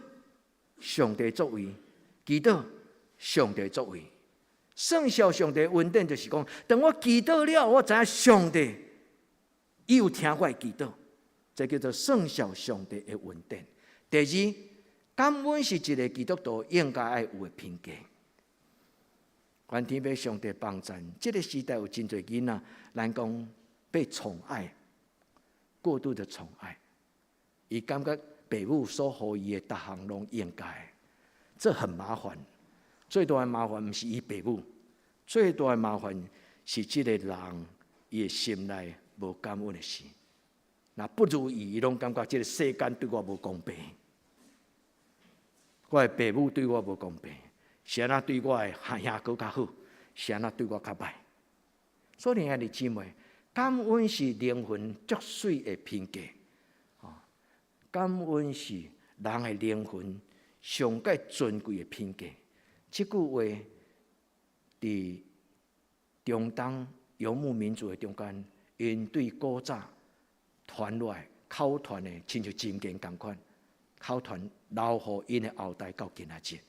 上帝作为，祈祷上帝作为，算数上帝恩典就是讲，当我祈祷了，我知影上帝伊有听我的祈祷，这叫做算数上帝的恩典。第二，感恩是一个基督徒应该爱有的品格。愿天父上帝帮助，这个时代有真侪囡仔，咱讲被宠爱，过度的宠爱，伊感觉。父母所予伊的，逐项拢应该，这很麻烦。最大的麻烦不是伊父母，最大的麻烦是这个人伊的心内无感恩的事。那不如意，伊拢感觉这个世间对我无公平，我的父母对我无公平，是安那对我的兄哥较好，是安那对我较歹。所以，兄弟姊妹，感恩是灵魂足水的品格。感恩是人的灵魂上界尊贵的品格。这句话伫中东游牧民族的中间，因对古早传来口传的，亲像经典同款，口传留互因的后代到今仔日。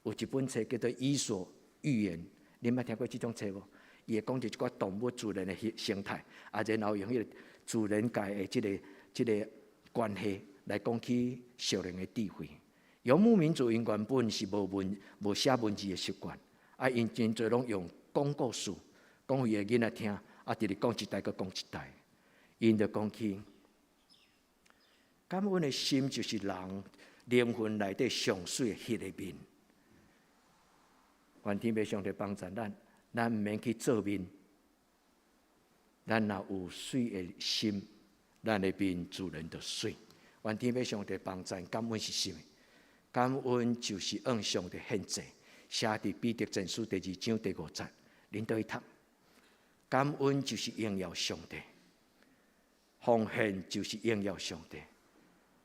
有一本册叫做《伊索寓言》，你捌听过这种册无？伊会讲一寡动物自然的生态，然后用迄个自然界的这个关系。来讲起少年的智慧，游牧民族因原本是无写文字的习惯，因真侪拢用讲故事，讲互伊的囡仔听，直直讲一代搁讲一代，因就讲起感恩的心，就是人灵魂内底上水的迄个面。愿天父上帝帮助咱毋免去做面，咱若有水的心，咱的面自然就水。愿天父上帝帮助，感恩是什么？感恩就是向上帝献祭，写伫彼得前书第2章第5节，恁倒去读。感恩就是荣耀上帝，奉献就是荣耀上帝，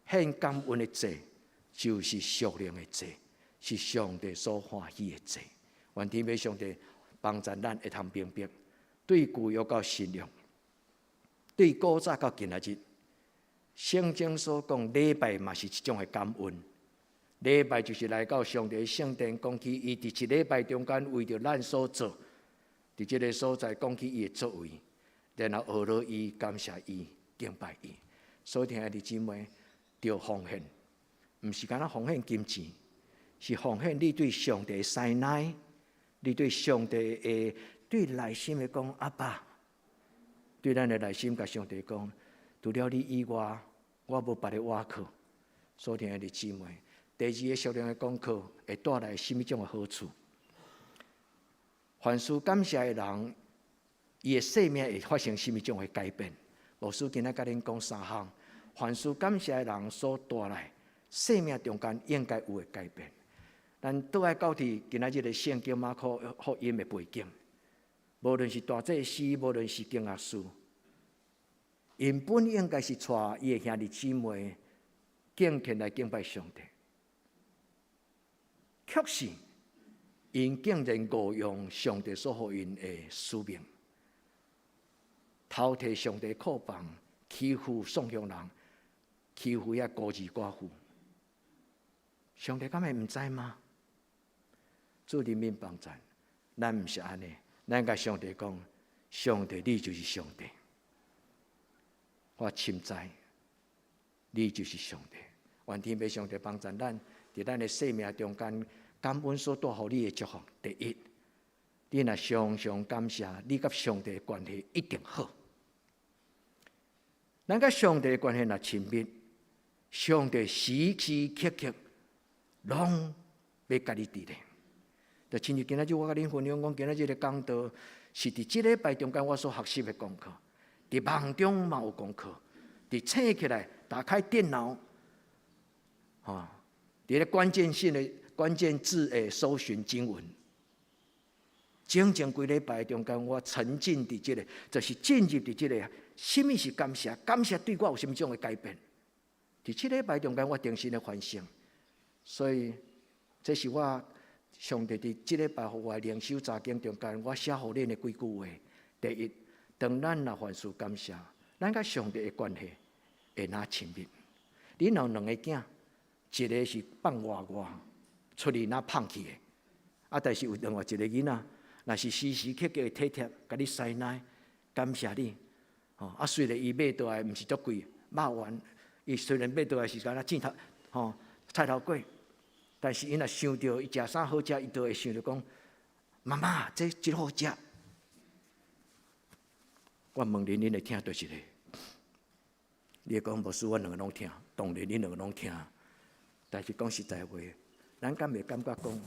献感恩的祭就是属灵的祭，是上帝所欢喜的祭。愿天父上帝帮助咱会通明白，对旧约到新约，对古早到今仔日。圣经所讲礼拜嘛是一种的感恩，礼拜就是来到上帝的圣殿，讲起伊伫一礼拜中间为着咱所做，伫这个所在讲起伊的作为，然后学了伊，感谢伊，敬拜伊。所以听弟兄姊妹，着奉献，毋是干那奉献金钱，是奉献你对上帝的信赖，你对上帝的对内心的讲阿爸，对咱的内心甲上帝讲。除了你以外，我无别个瓦靠。所听的姊妹，第二个属灵的功课会带来什么种的好处？凡事感谢的人，伊的生命会发生什么种的改变？牧师今仔甲恁讲3项，凡事感谢的人所带来生命中间应该有的改变。咱倒来到伫今仔日的圣经马可福音的背景，无论是大祭司，无论是经学士，因本应该是带伊的兄弟姊妹敬虔来敬拜上帝，却是因竟然误用上帝所予因的使命，偷摕上帝库房，欺负送乡人，欺负遐孤儿寡妇。上帝敢会毋知吗？主人民帮咱，咱毋是安尼，咱甲上帝讲，上帝你就是上帝，我深知你就是上帝。愿天父上帝帮助咱，伫咱的生命中间，感恩所带予你的祝福。第一，你若常常感谢，你甲上帝的关系一定好。咱甲上帝的关系若亲密，上帝时时刻刻拢要甲你伫咧。就亲像今仔日我甲恁分享讲，今仔日的讲道是伫即礼拜中间我所学习的功课，伫梦中嘛有功课，伫醒起来打开电脑，伫咧关键性的关键字的搜寻经文。整整几礼拜中间，我沉浸伫即个，就是进入伫即个，什么是感谢？感谢对我有什么种的改变？伫即礼拜中间，我定心的反省，所以这是我上帝伫即礼拜互我灵修查经中间，我写互恁的几句话。第一，当咱若凡事感谢，咱甲上帝的关系会哪亲密？恁有2个囝，一个是放外出去哪放弃的，但是有另外一个囡仔。若是时时刻刻的体贴，甲你塞奶，感谢你。虽然伊买倒来毋是足贵，肉丸，伊虽然买倒来是干那菜头粿，但是伊若想到伊食啥好食，伊都会想到讲，妈妈，这真好食。我问恁会听倒一个？你会讲牧师，我2个拢听，当然恁2个拢听。但是讲实在话，咱敢袂感觉讲？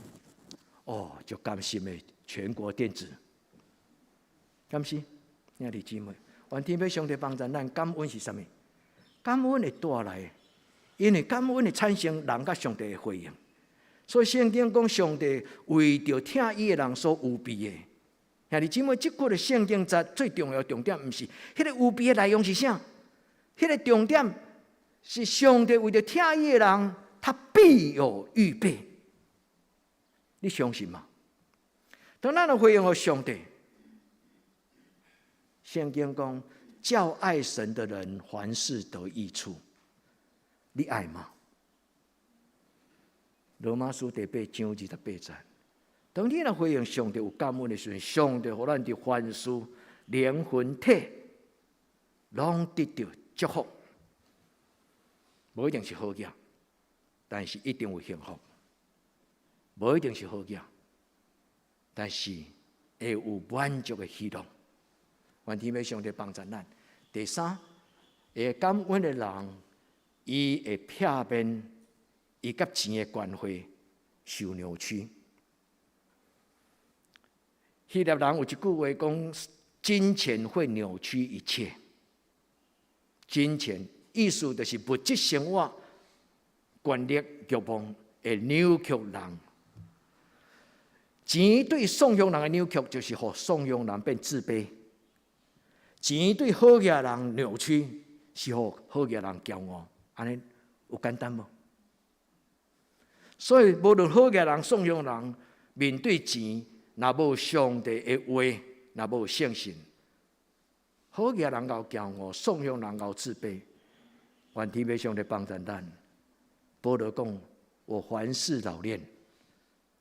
就甘心的全国电子，甘心，兄弟姊妹，愿天父上帝帮助咱。感恩是啥物？感恩会带来，因为感恩会产生人甲上帝的回应。所以圣经讲，上帝为着听伊的人所有备的。兄弟姊妹，即句的圣经节最重要的重点，毋是迄个有备的内容是啥？迄个重点是上帝为着听伊的人，他必有预备。你相信吗？当咱回应上帝，圣经讲，叫爱神的人，凡事得益处。你爱吗？罗马书第8章28节。当你若回应上帝有感恩的时候，上帝互咱伫凡事灵魂体拢得到祝福。无一定是好嘢，但是一定有幸福。无一定是好嘢，但是会有满足的喜乐。愿天父上帝帮助咱。第三，会感恩的人，伊会避免伊甲钱的关系受扭曲。希腊人有一句话讲：金钱会扭曲一切。金钱意思就是物质生活、权力、欲望会扭曲人。钱对送养人的扭曲，就是让送养人变自卑；钱对好嘅人扭曲，是让好嘅人骄傲。安尼有简单无？所以无论好嘅人、送养人，面对钱，若无上帝的话，若无信心，好嘅人有骄傲，送养人有自卑。愿天父上帝帮助咱。保罗讲：我凡事老练。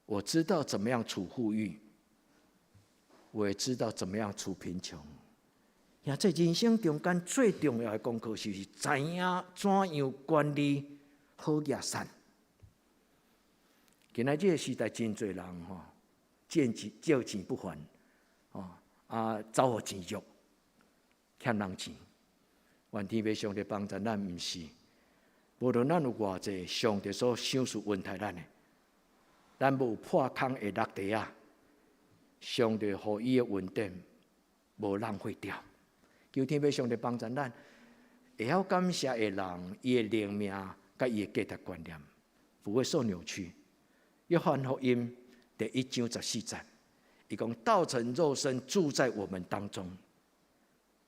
我知道怎么样处富裕，我也知道怎么样处贫穷。在人生中间最重要的功课，就是知影怎样管理好野产。今仔这个时代真侪人借钱不还，走互钱欲，欠人钱。愿天父上帝帮助咱，毋是。无论咱有偌济上帝所赏赐恩待咱的，咱无破空的落地啊，上帝予伊的恩典无浪费掉。求天父上帝帮助咱，会晓感谢的人，伊的灵命甲伊的价值观念不会受扭曲。约翰福音第1章14节，伊讲道成肉身住在我们当中。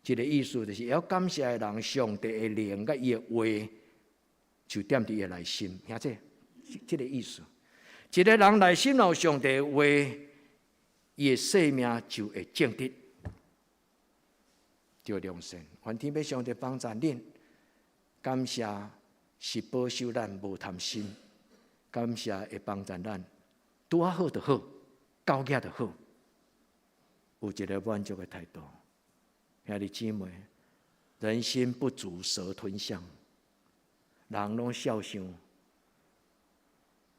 这个意思就是会晓感谢的人，上帝的灵甲伊的话就踮伫伊的内心，兄弟，这个意思。一个人内心有上帝的话，伊的生命就会正直，就良善。愿天父上帝帮助恁，感谢是保守咱无贪心，感谢会帮助咱拄啊好就好，够格就好，有一个满足的态度。兄弟姊妹，人心不足蛇吞象，人拢孝想，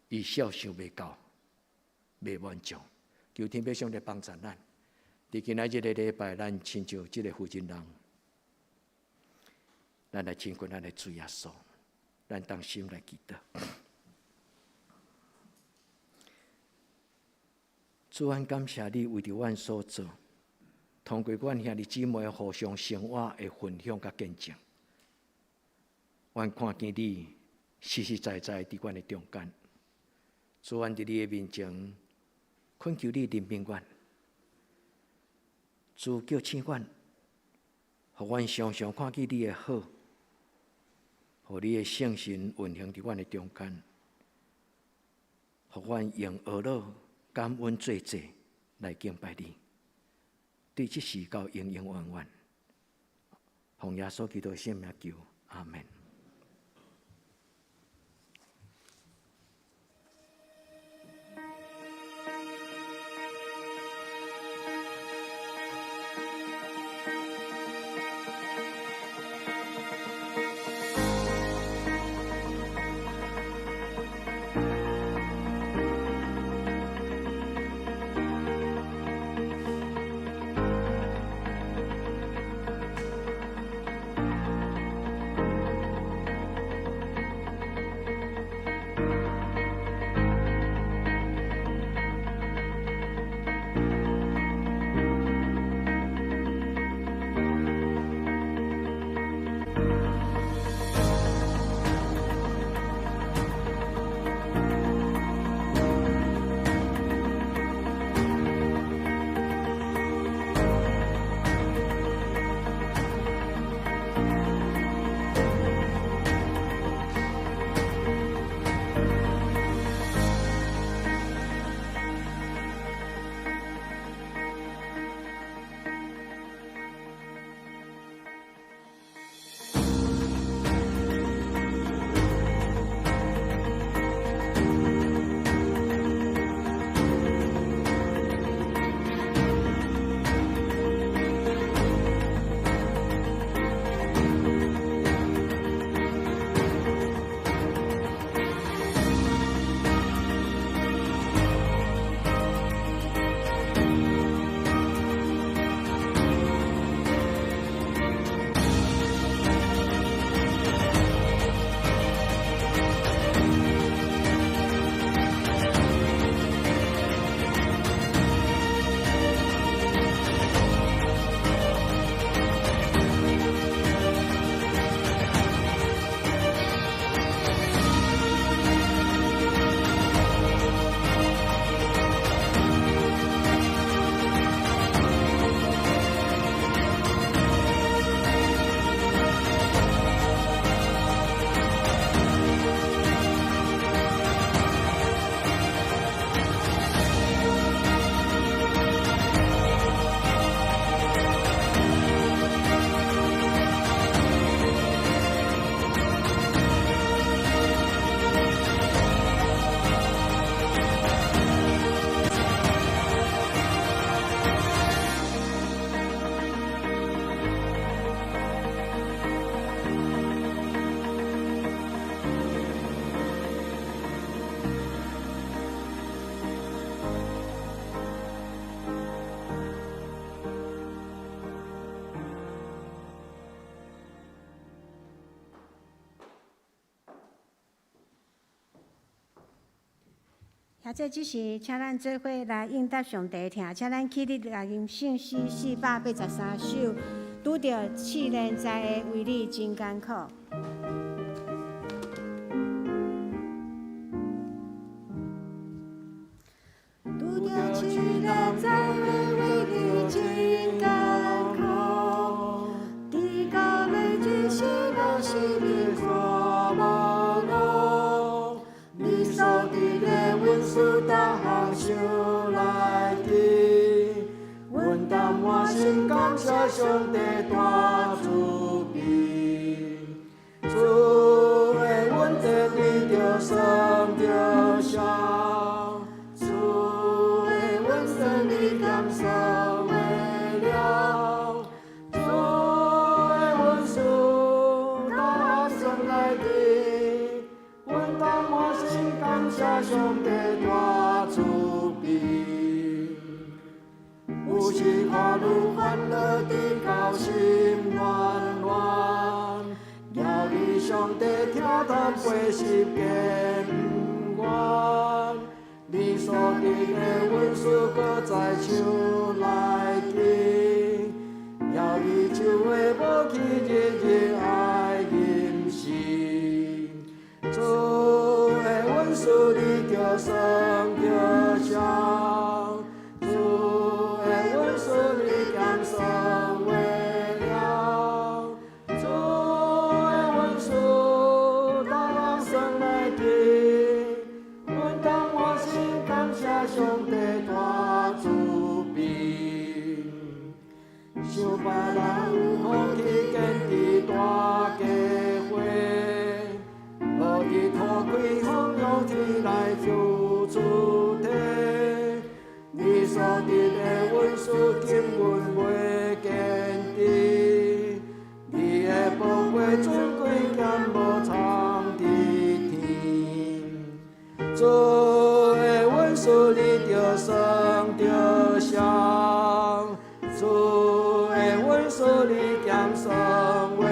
伊孝想袂够，袂满足。求天父上帝帮助咱。伫今仔日个礼拜，咱亲像即个负责人，咱来亲近咱的主耶稣，咱当心来祈祷。主啊，感谢你为着阮所做，通过阮兄弟姊妹互相生活的分享甲见证，阮看见你实实在在伫阮的中间。主，阮伫你的面前，恳求你怜悯阮，主叫醒阮，互阮常常看见你的好，互你的圣神运行伫阮的中间，互阮用学乐感恩做祭来敬拜你。对这事到永永远远，奉耶稣基督的圣名求，阿门。听这只是，请咱做伙来应答上帝听，请咱起立来吟圣诗483首，拄着试炼灾的为你真艰苦。拄着试炼灾的为你真艰苦，地高的只是我心的渴望咯。你所伫的阮事，逐项想来记，阮当满心感谢上帝大慈悲。主的阮得你着生着笑，主的阮得你减生为了，主的阮事逐项算来记，阮当满心感谢上帝大慈悲。有时看愈烦恼的高心乱乱，要你上帝听他陪心坚愿。你所定的阮事，搁再想来记，要你手的无去日日爱忍心。主的阮事，你着生着笑。想别人好去坚持大家伙，无伫土开风有天来救主体。你所定的阮事，今阮袂坚持。你的宝贵尊贵咸无藏伫天。主的阮事，你着生着笑。主阮事你减生为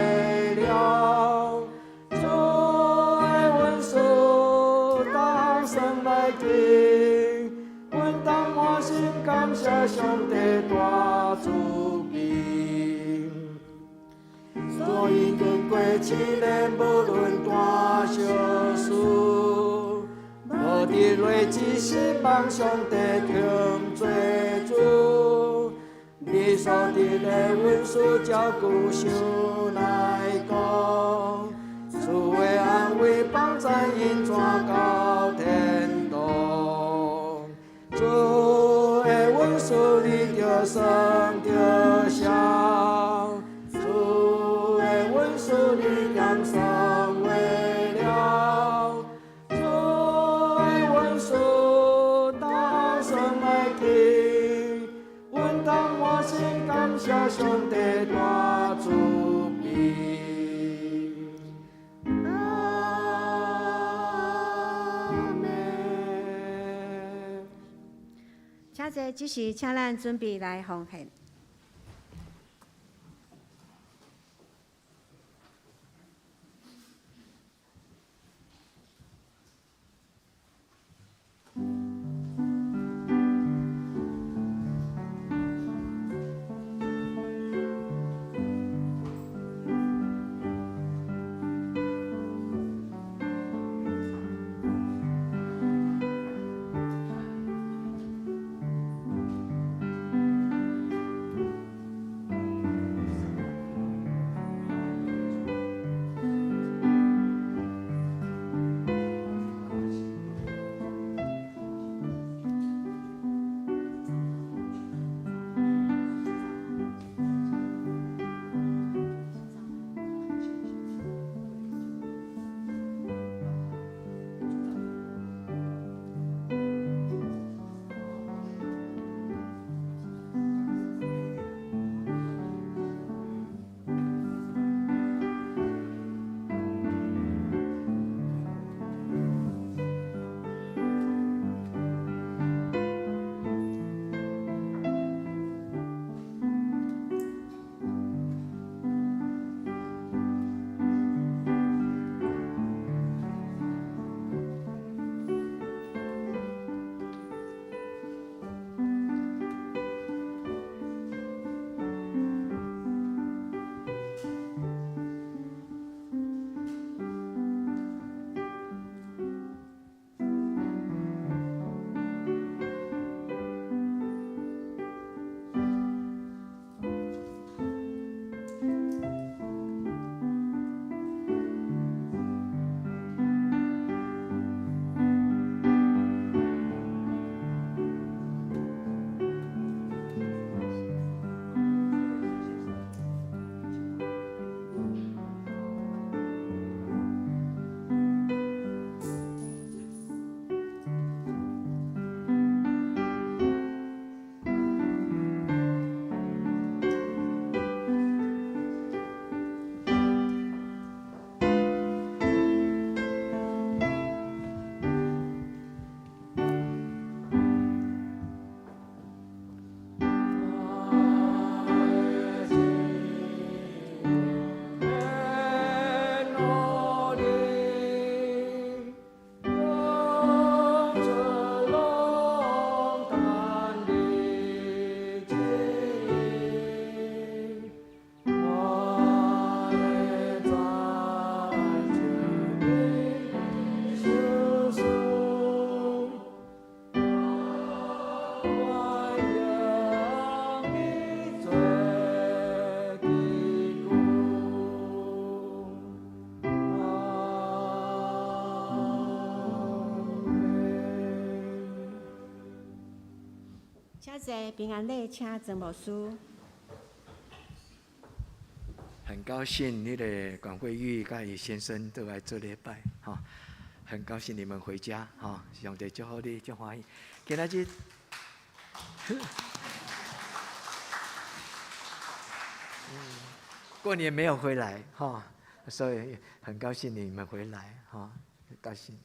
了，主的阮事逐项算来记，阮当满心感谢上帝大慈悲。所以经过试炼，无论大小事，无伫累积失望，上帝听做主。你所定的阮事，照顾想来讲，主的安慰帮在因转到天堂。主的阮事，你着生着笑。主的阮事，你减生为了。主的阮事，逐项算来记。阮当满心感谢上帝大慈悲。阿门。请坐，这时请咱准备来奉献。多谢平安礼，请曾牧师。很高兴你的管慧玉甲伊先生都来做礼拜，哈，很高兴你们回家，哈，上帝祝福你，祝欢喜。今仔日，过年没有回来，哈，所以很高兴你们回来，哈，很高兴。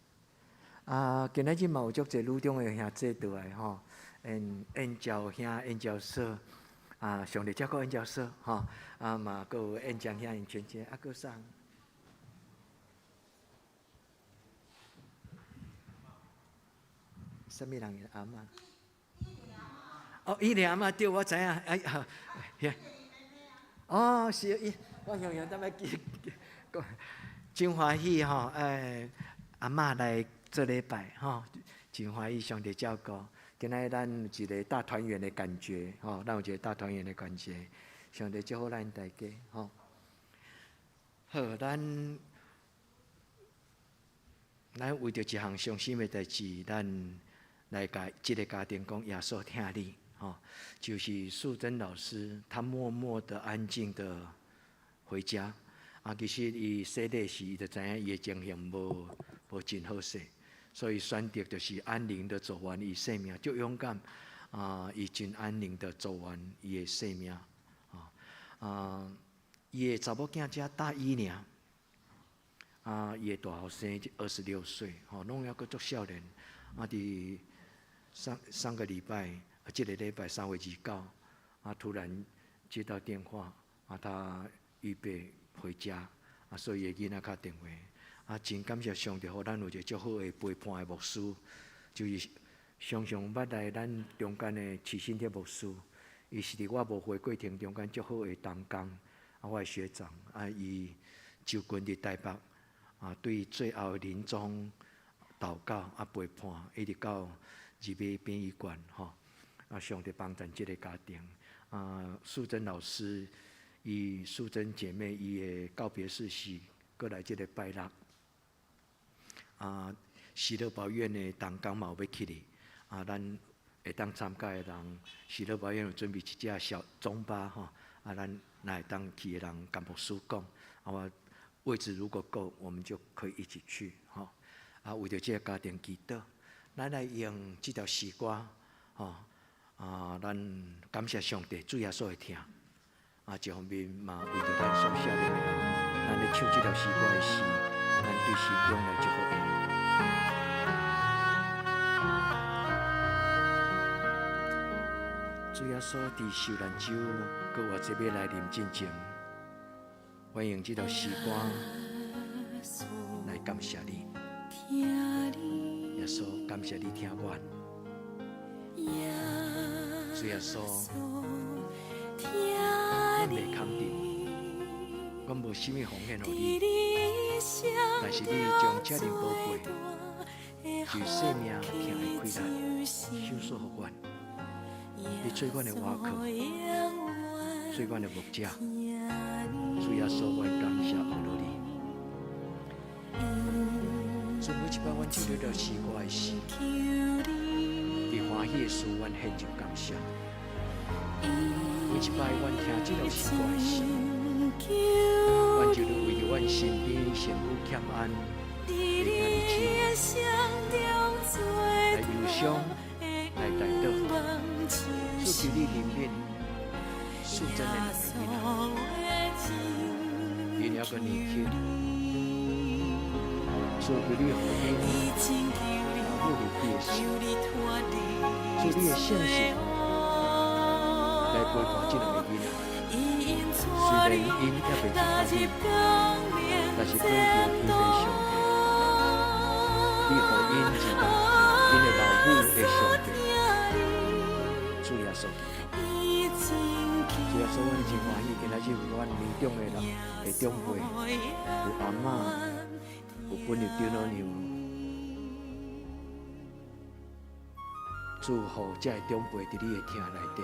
今仔日嘛有足侪女中的兄弟倒来，吼，燕照兄、燕照嫂，上帝照顾燕照嫂，吼，嘛佫有燕江兄、燕全姐，佫啥？什么人阿嬷？哦，伊个阿嬷对，我知影，哎呀，哦，是伊，我想等下记，真欢喜吼，阿嬷来做礼拜吼，真欢喜上帝照顾。今仔咱有一个大团圆的感觉吼，咱有一个大团圆的感觉，上帝祝福咱大家吼。好，咱为着一项伤心的代志，咱来甲这个家庭讲耶稣听你吼，就是素贞老师，他默默的、安静的回家。其实伊说的时，伊就知影伊的情形无真好势，所以选择就是安宁的走完伊生命，就勇敢伊真安宁的走完伊的生命伊的查某囝才大一尔，伊的大后生26岁，拢还阁足少年。伫上个礼拜，这个礼拜3月29，突然接到电话，他预备回家，所以个囡仔敲电话，真感谢上帝，互咱有一个足好的陪伴的牧师，就是常常捌来咱中间的起心帖牧师，伊是伫我无回过程中间足好的同工，我的学长，伊就近伫台北，对最后的临终祷告陪伴，一直到入去殡仪馆吼，上帝帮助这个家庭，素贞老师。伊素贞姐妹伊的告别式是过来这个拜六，喜乐保院的同工嘛有要去哩，咱会当参加的人，喜乐保院有准备一架小中巴吼，咱那会当去的人跟牧师讲，位置如果够，我们就可以一起去吼。为着这个家庭祈祷，咱来用这条诗歌吼，咱感谢上帝，主耶稣会听。一方面嘛，为着咱所少年的人，咱咧唱这条诗歌的时，咱对心中来祝福因。主耶稣伫受难周，搁活这要来临进前，我用这条诗歌来感谢你。耶稣，感谢你听我。主耶稣。阮袂肯定，阮无啥物奉献予你，但是你将遮尔宝贵，就生命听的开来，享受予阮。你做阮的瓦靠，做阮的牧者，主耶稣，我感谢阿罗你。做每一摆阮唱着诗歌的时，伫欢喜的事，阮献上感谢。每一摆，阮听这条诗歌的时，阮就为着阮身边幸福欠安的兄弟姊妹来忧伤，来祷告，主求你怜悯素贞的囡仔，因了个年轻，主求你互因努力的心，主你的信心。来陪伴这两个囡仔，虽然因也袂发现，但是背着伊的上帝，你互因知道，因的老母的上帝，主耶稣基督，主耶稣，阮真欢喜，今仔日有阮年长的人的长辈，有阿嬷，有本日长老娘，祝福这个长辈伫你的厅内底。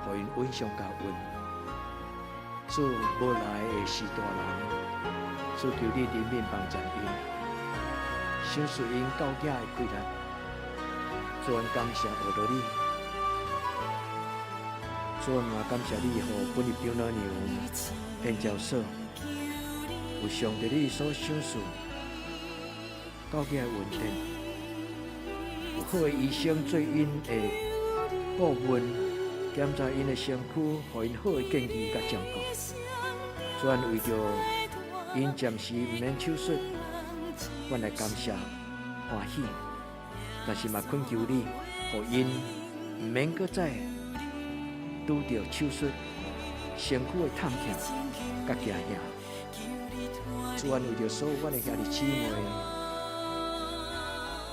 互因稳上加稳，主无来的是大人，主求你怜悯帮助因，享受因教囝的贵力，主，阮感谢学到你，主，阮嘛感谢你，互本日长老娘燕教授有上帝你所赏赐到囝的稳定，有好的医生做因的顾问，检查因的身躯，互因好的建议甲照顾。主，阮为着因暂时毋免手术，阮来感谢欢喜。但是嘛，恳求你，互因毋免搁再拄着手术、身躯的痛痛甲惊吓。主，阮为着所有阮的兄弟姊妹，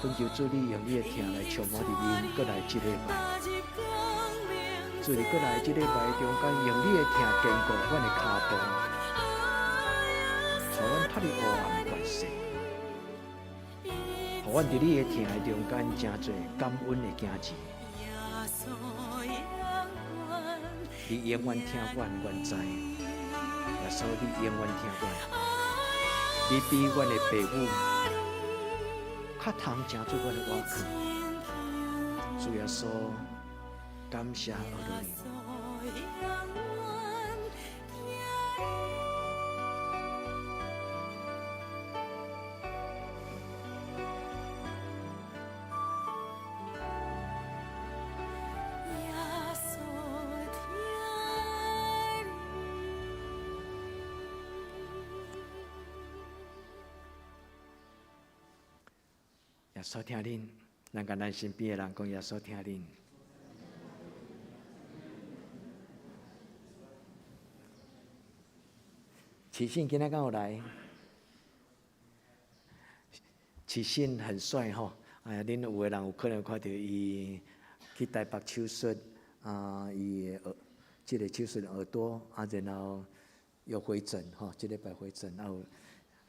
恳求主你用你的疼来充满伫因，搁来一礼拜。主，你搁来一礼拜中间，用你的疼坚固阮的骹步，互阮脱离黑暗关系。互阮伫你的疼的中间，真侪感恩的行志。你永远听阮，阮知。耶稣，你永远听阮。你比阮的父母较通成做阮的瓦器。主耶稣，感谢阿罗尼。耶稣听恁，咱甲咱身边的人讲耶稣听恁。启信今仔敢有来？启信很帅吼！哎呀，恁有个人有可能看到伊去台北手术，伊即个手术耳朵，然后又回诊吼，即礼拜回诊，然后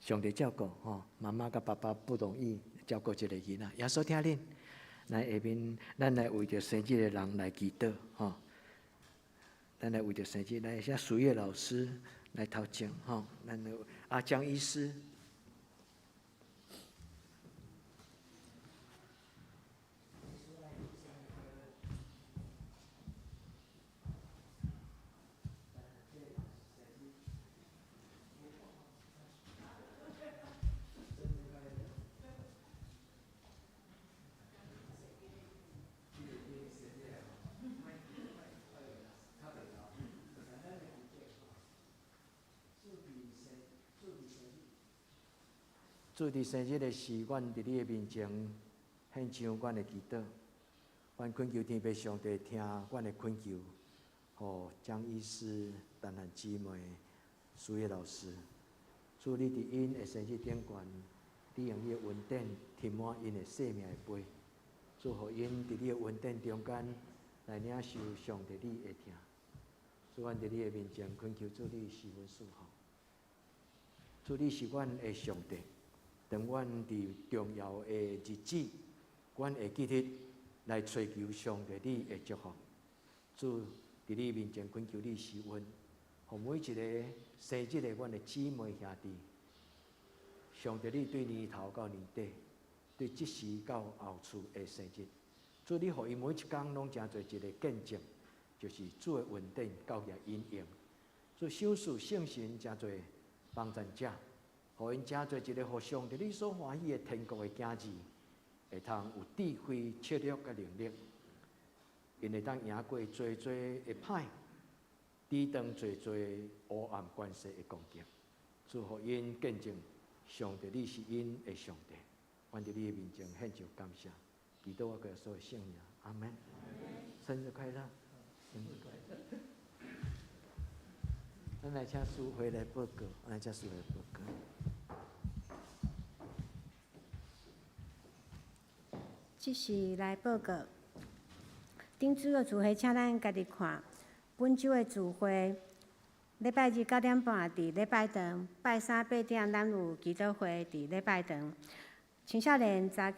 上帝照顾吼，妈妈甲爸爸不容易照顾即个囡仔。耶稣听恁，咱下面咱来为着生日的人来祈祷吼，咱来为着生日来像苏叶老师。来头前吼，咱阿江医师，祝你生日的时，阮伫你的面前献上阮的祈祷，阮恳求天父上帝听阮的恳求，互江医师、陈汉姊妹、苏叶老师，祝你伫因的生日顶悬，你用你的恩典填满因的生命的杯，祝福因伫你的恩典中间来领受上帝你的听。祝阮伫你的面前恳求，祝你是阮属福，祝你是阮的上帝。当阮伫重要的日子，阮会记得来追求上帝你的祝福。主伫你面前恳求你施恩，互每一个生日的阮的姊妹兄弟，上帝你对年头到年底，对即时到后厝的生日，主你互伊每一天拢真做一个见证，就是主的恩典到也应用。主赏赐圣神真做帮助者。互因真做一个互上帝你所欢喜的天国的囝子，会通有智慧、策略甲能力，因会当赢过最的歹，抵挡最黑暗关系的攻击。祝福因见证上帝你是因的上帝，阮伫你的面前献上感谢，祈祷我个所有圣名，阿门。生日快乐，生日快乐。咱来请师回来报告，来请师回来报告。即是来报告。顶周的聚会，请咱家己看。本周的聚会，礼拜日9点半伫礼拜堂，拜三8点咱有祈祷会伫礼拜堂。青少年查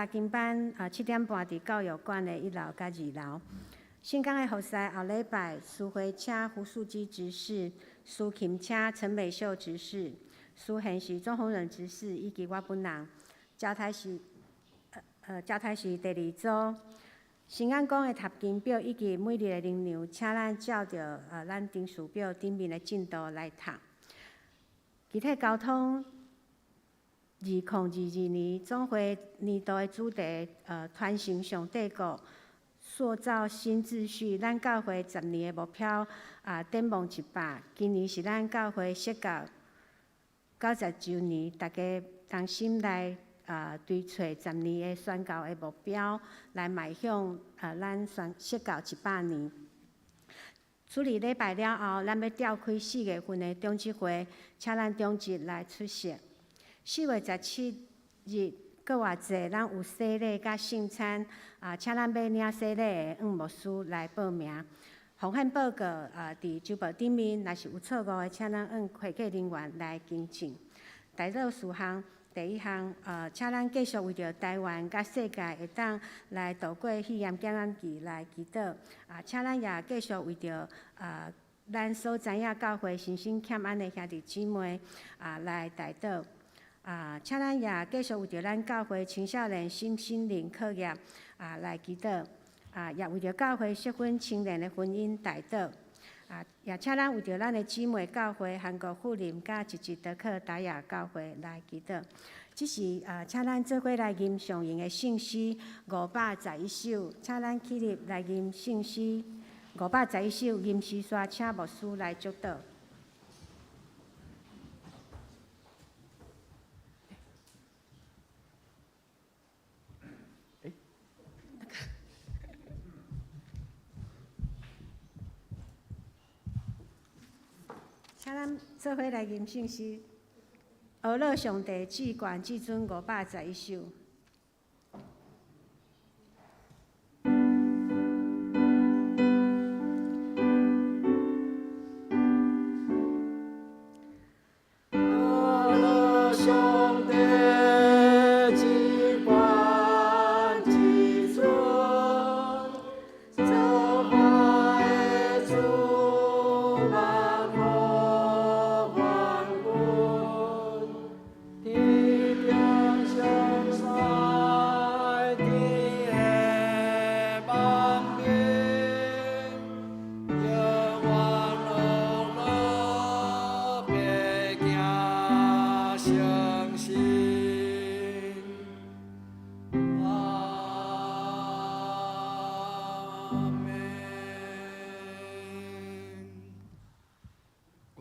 经班7点半伫教育馆的1楼甲2楼。新港的服侍后礼拜，苏回请胡素基执事，苏琴请陈美秀执事，苏贤是钟宏仁执事，以及我本人。交台是交台是第2组。新安宫的读经表以及每日的灵粮，请咱照着咱定时表顶面的进度来读。集体交通2022年总会年度的主题，传承上帝国，塑造新秩序。咱教会10年的目标展望100。今年是咱教会设教90周年，大家同心来追找10年的宣教的目标，来迈向咱设教100年。处理礼拜了后，咱要召开4月份的中职会，请咱中职来出席。4月17日，搁偌济咱有洗礼甲圣餐，请咱要领洗礼的牧师来报名。奉献报告伫周报顶面，若是有错误的，请咱会计人员来更正。大陆事项。第1项，请咱继续为着台湾甲世界会当来度过喜验感恩期来祈祷。请咱也继续为着咱所知影教会身心欠安的兄弟姊妹来代祷。请咱也继续为着咱教会青少年心灵课业来祈祷。也为着教会适婚青年的婚姻代祷。也请咱为着咱的姊妹教会韩国妇林甲一直德克达雅教会来祈祷。这是请咱做伙来吟上用的圣诗511首，请咱起立来吟圣诗511首，吟诗刷请牧师来祝祷。请咱做伙来吟圣诗，俄勒上帝至高至尊511首。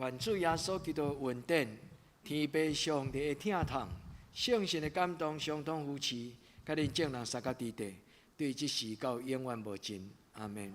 愿主耶稣基督恩典、天父上帝的疼痛、圣神的感动，相通扶持，甲恁众人三角地地，对这事到永远无尽。阿门。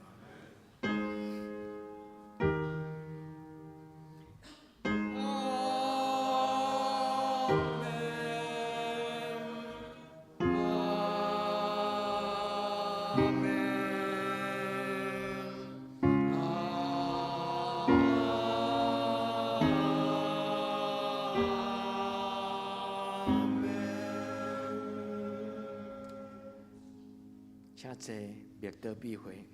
请坐，灭道必会。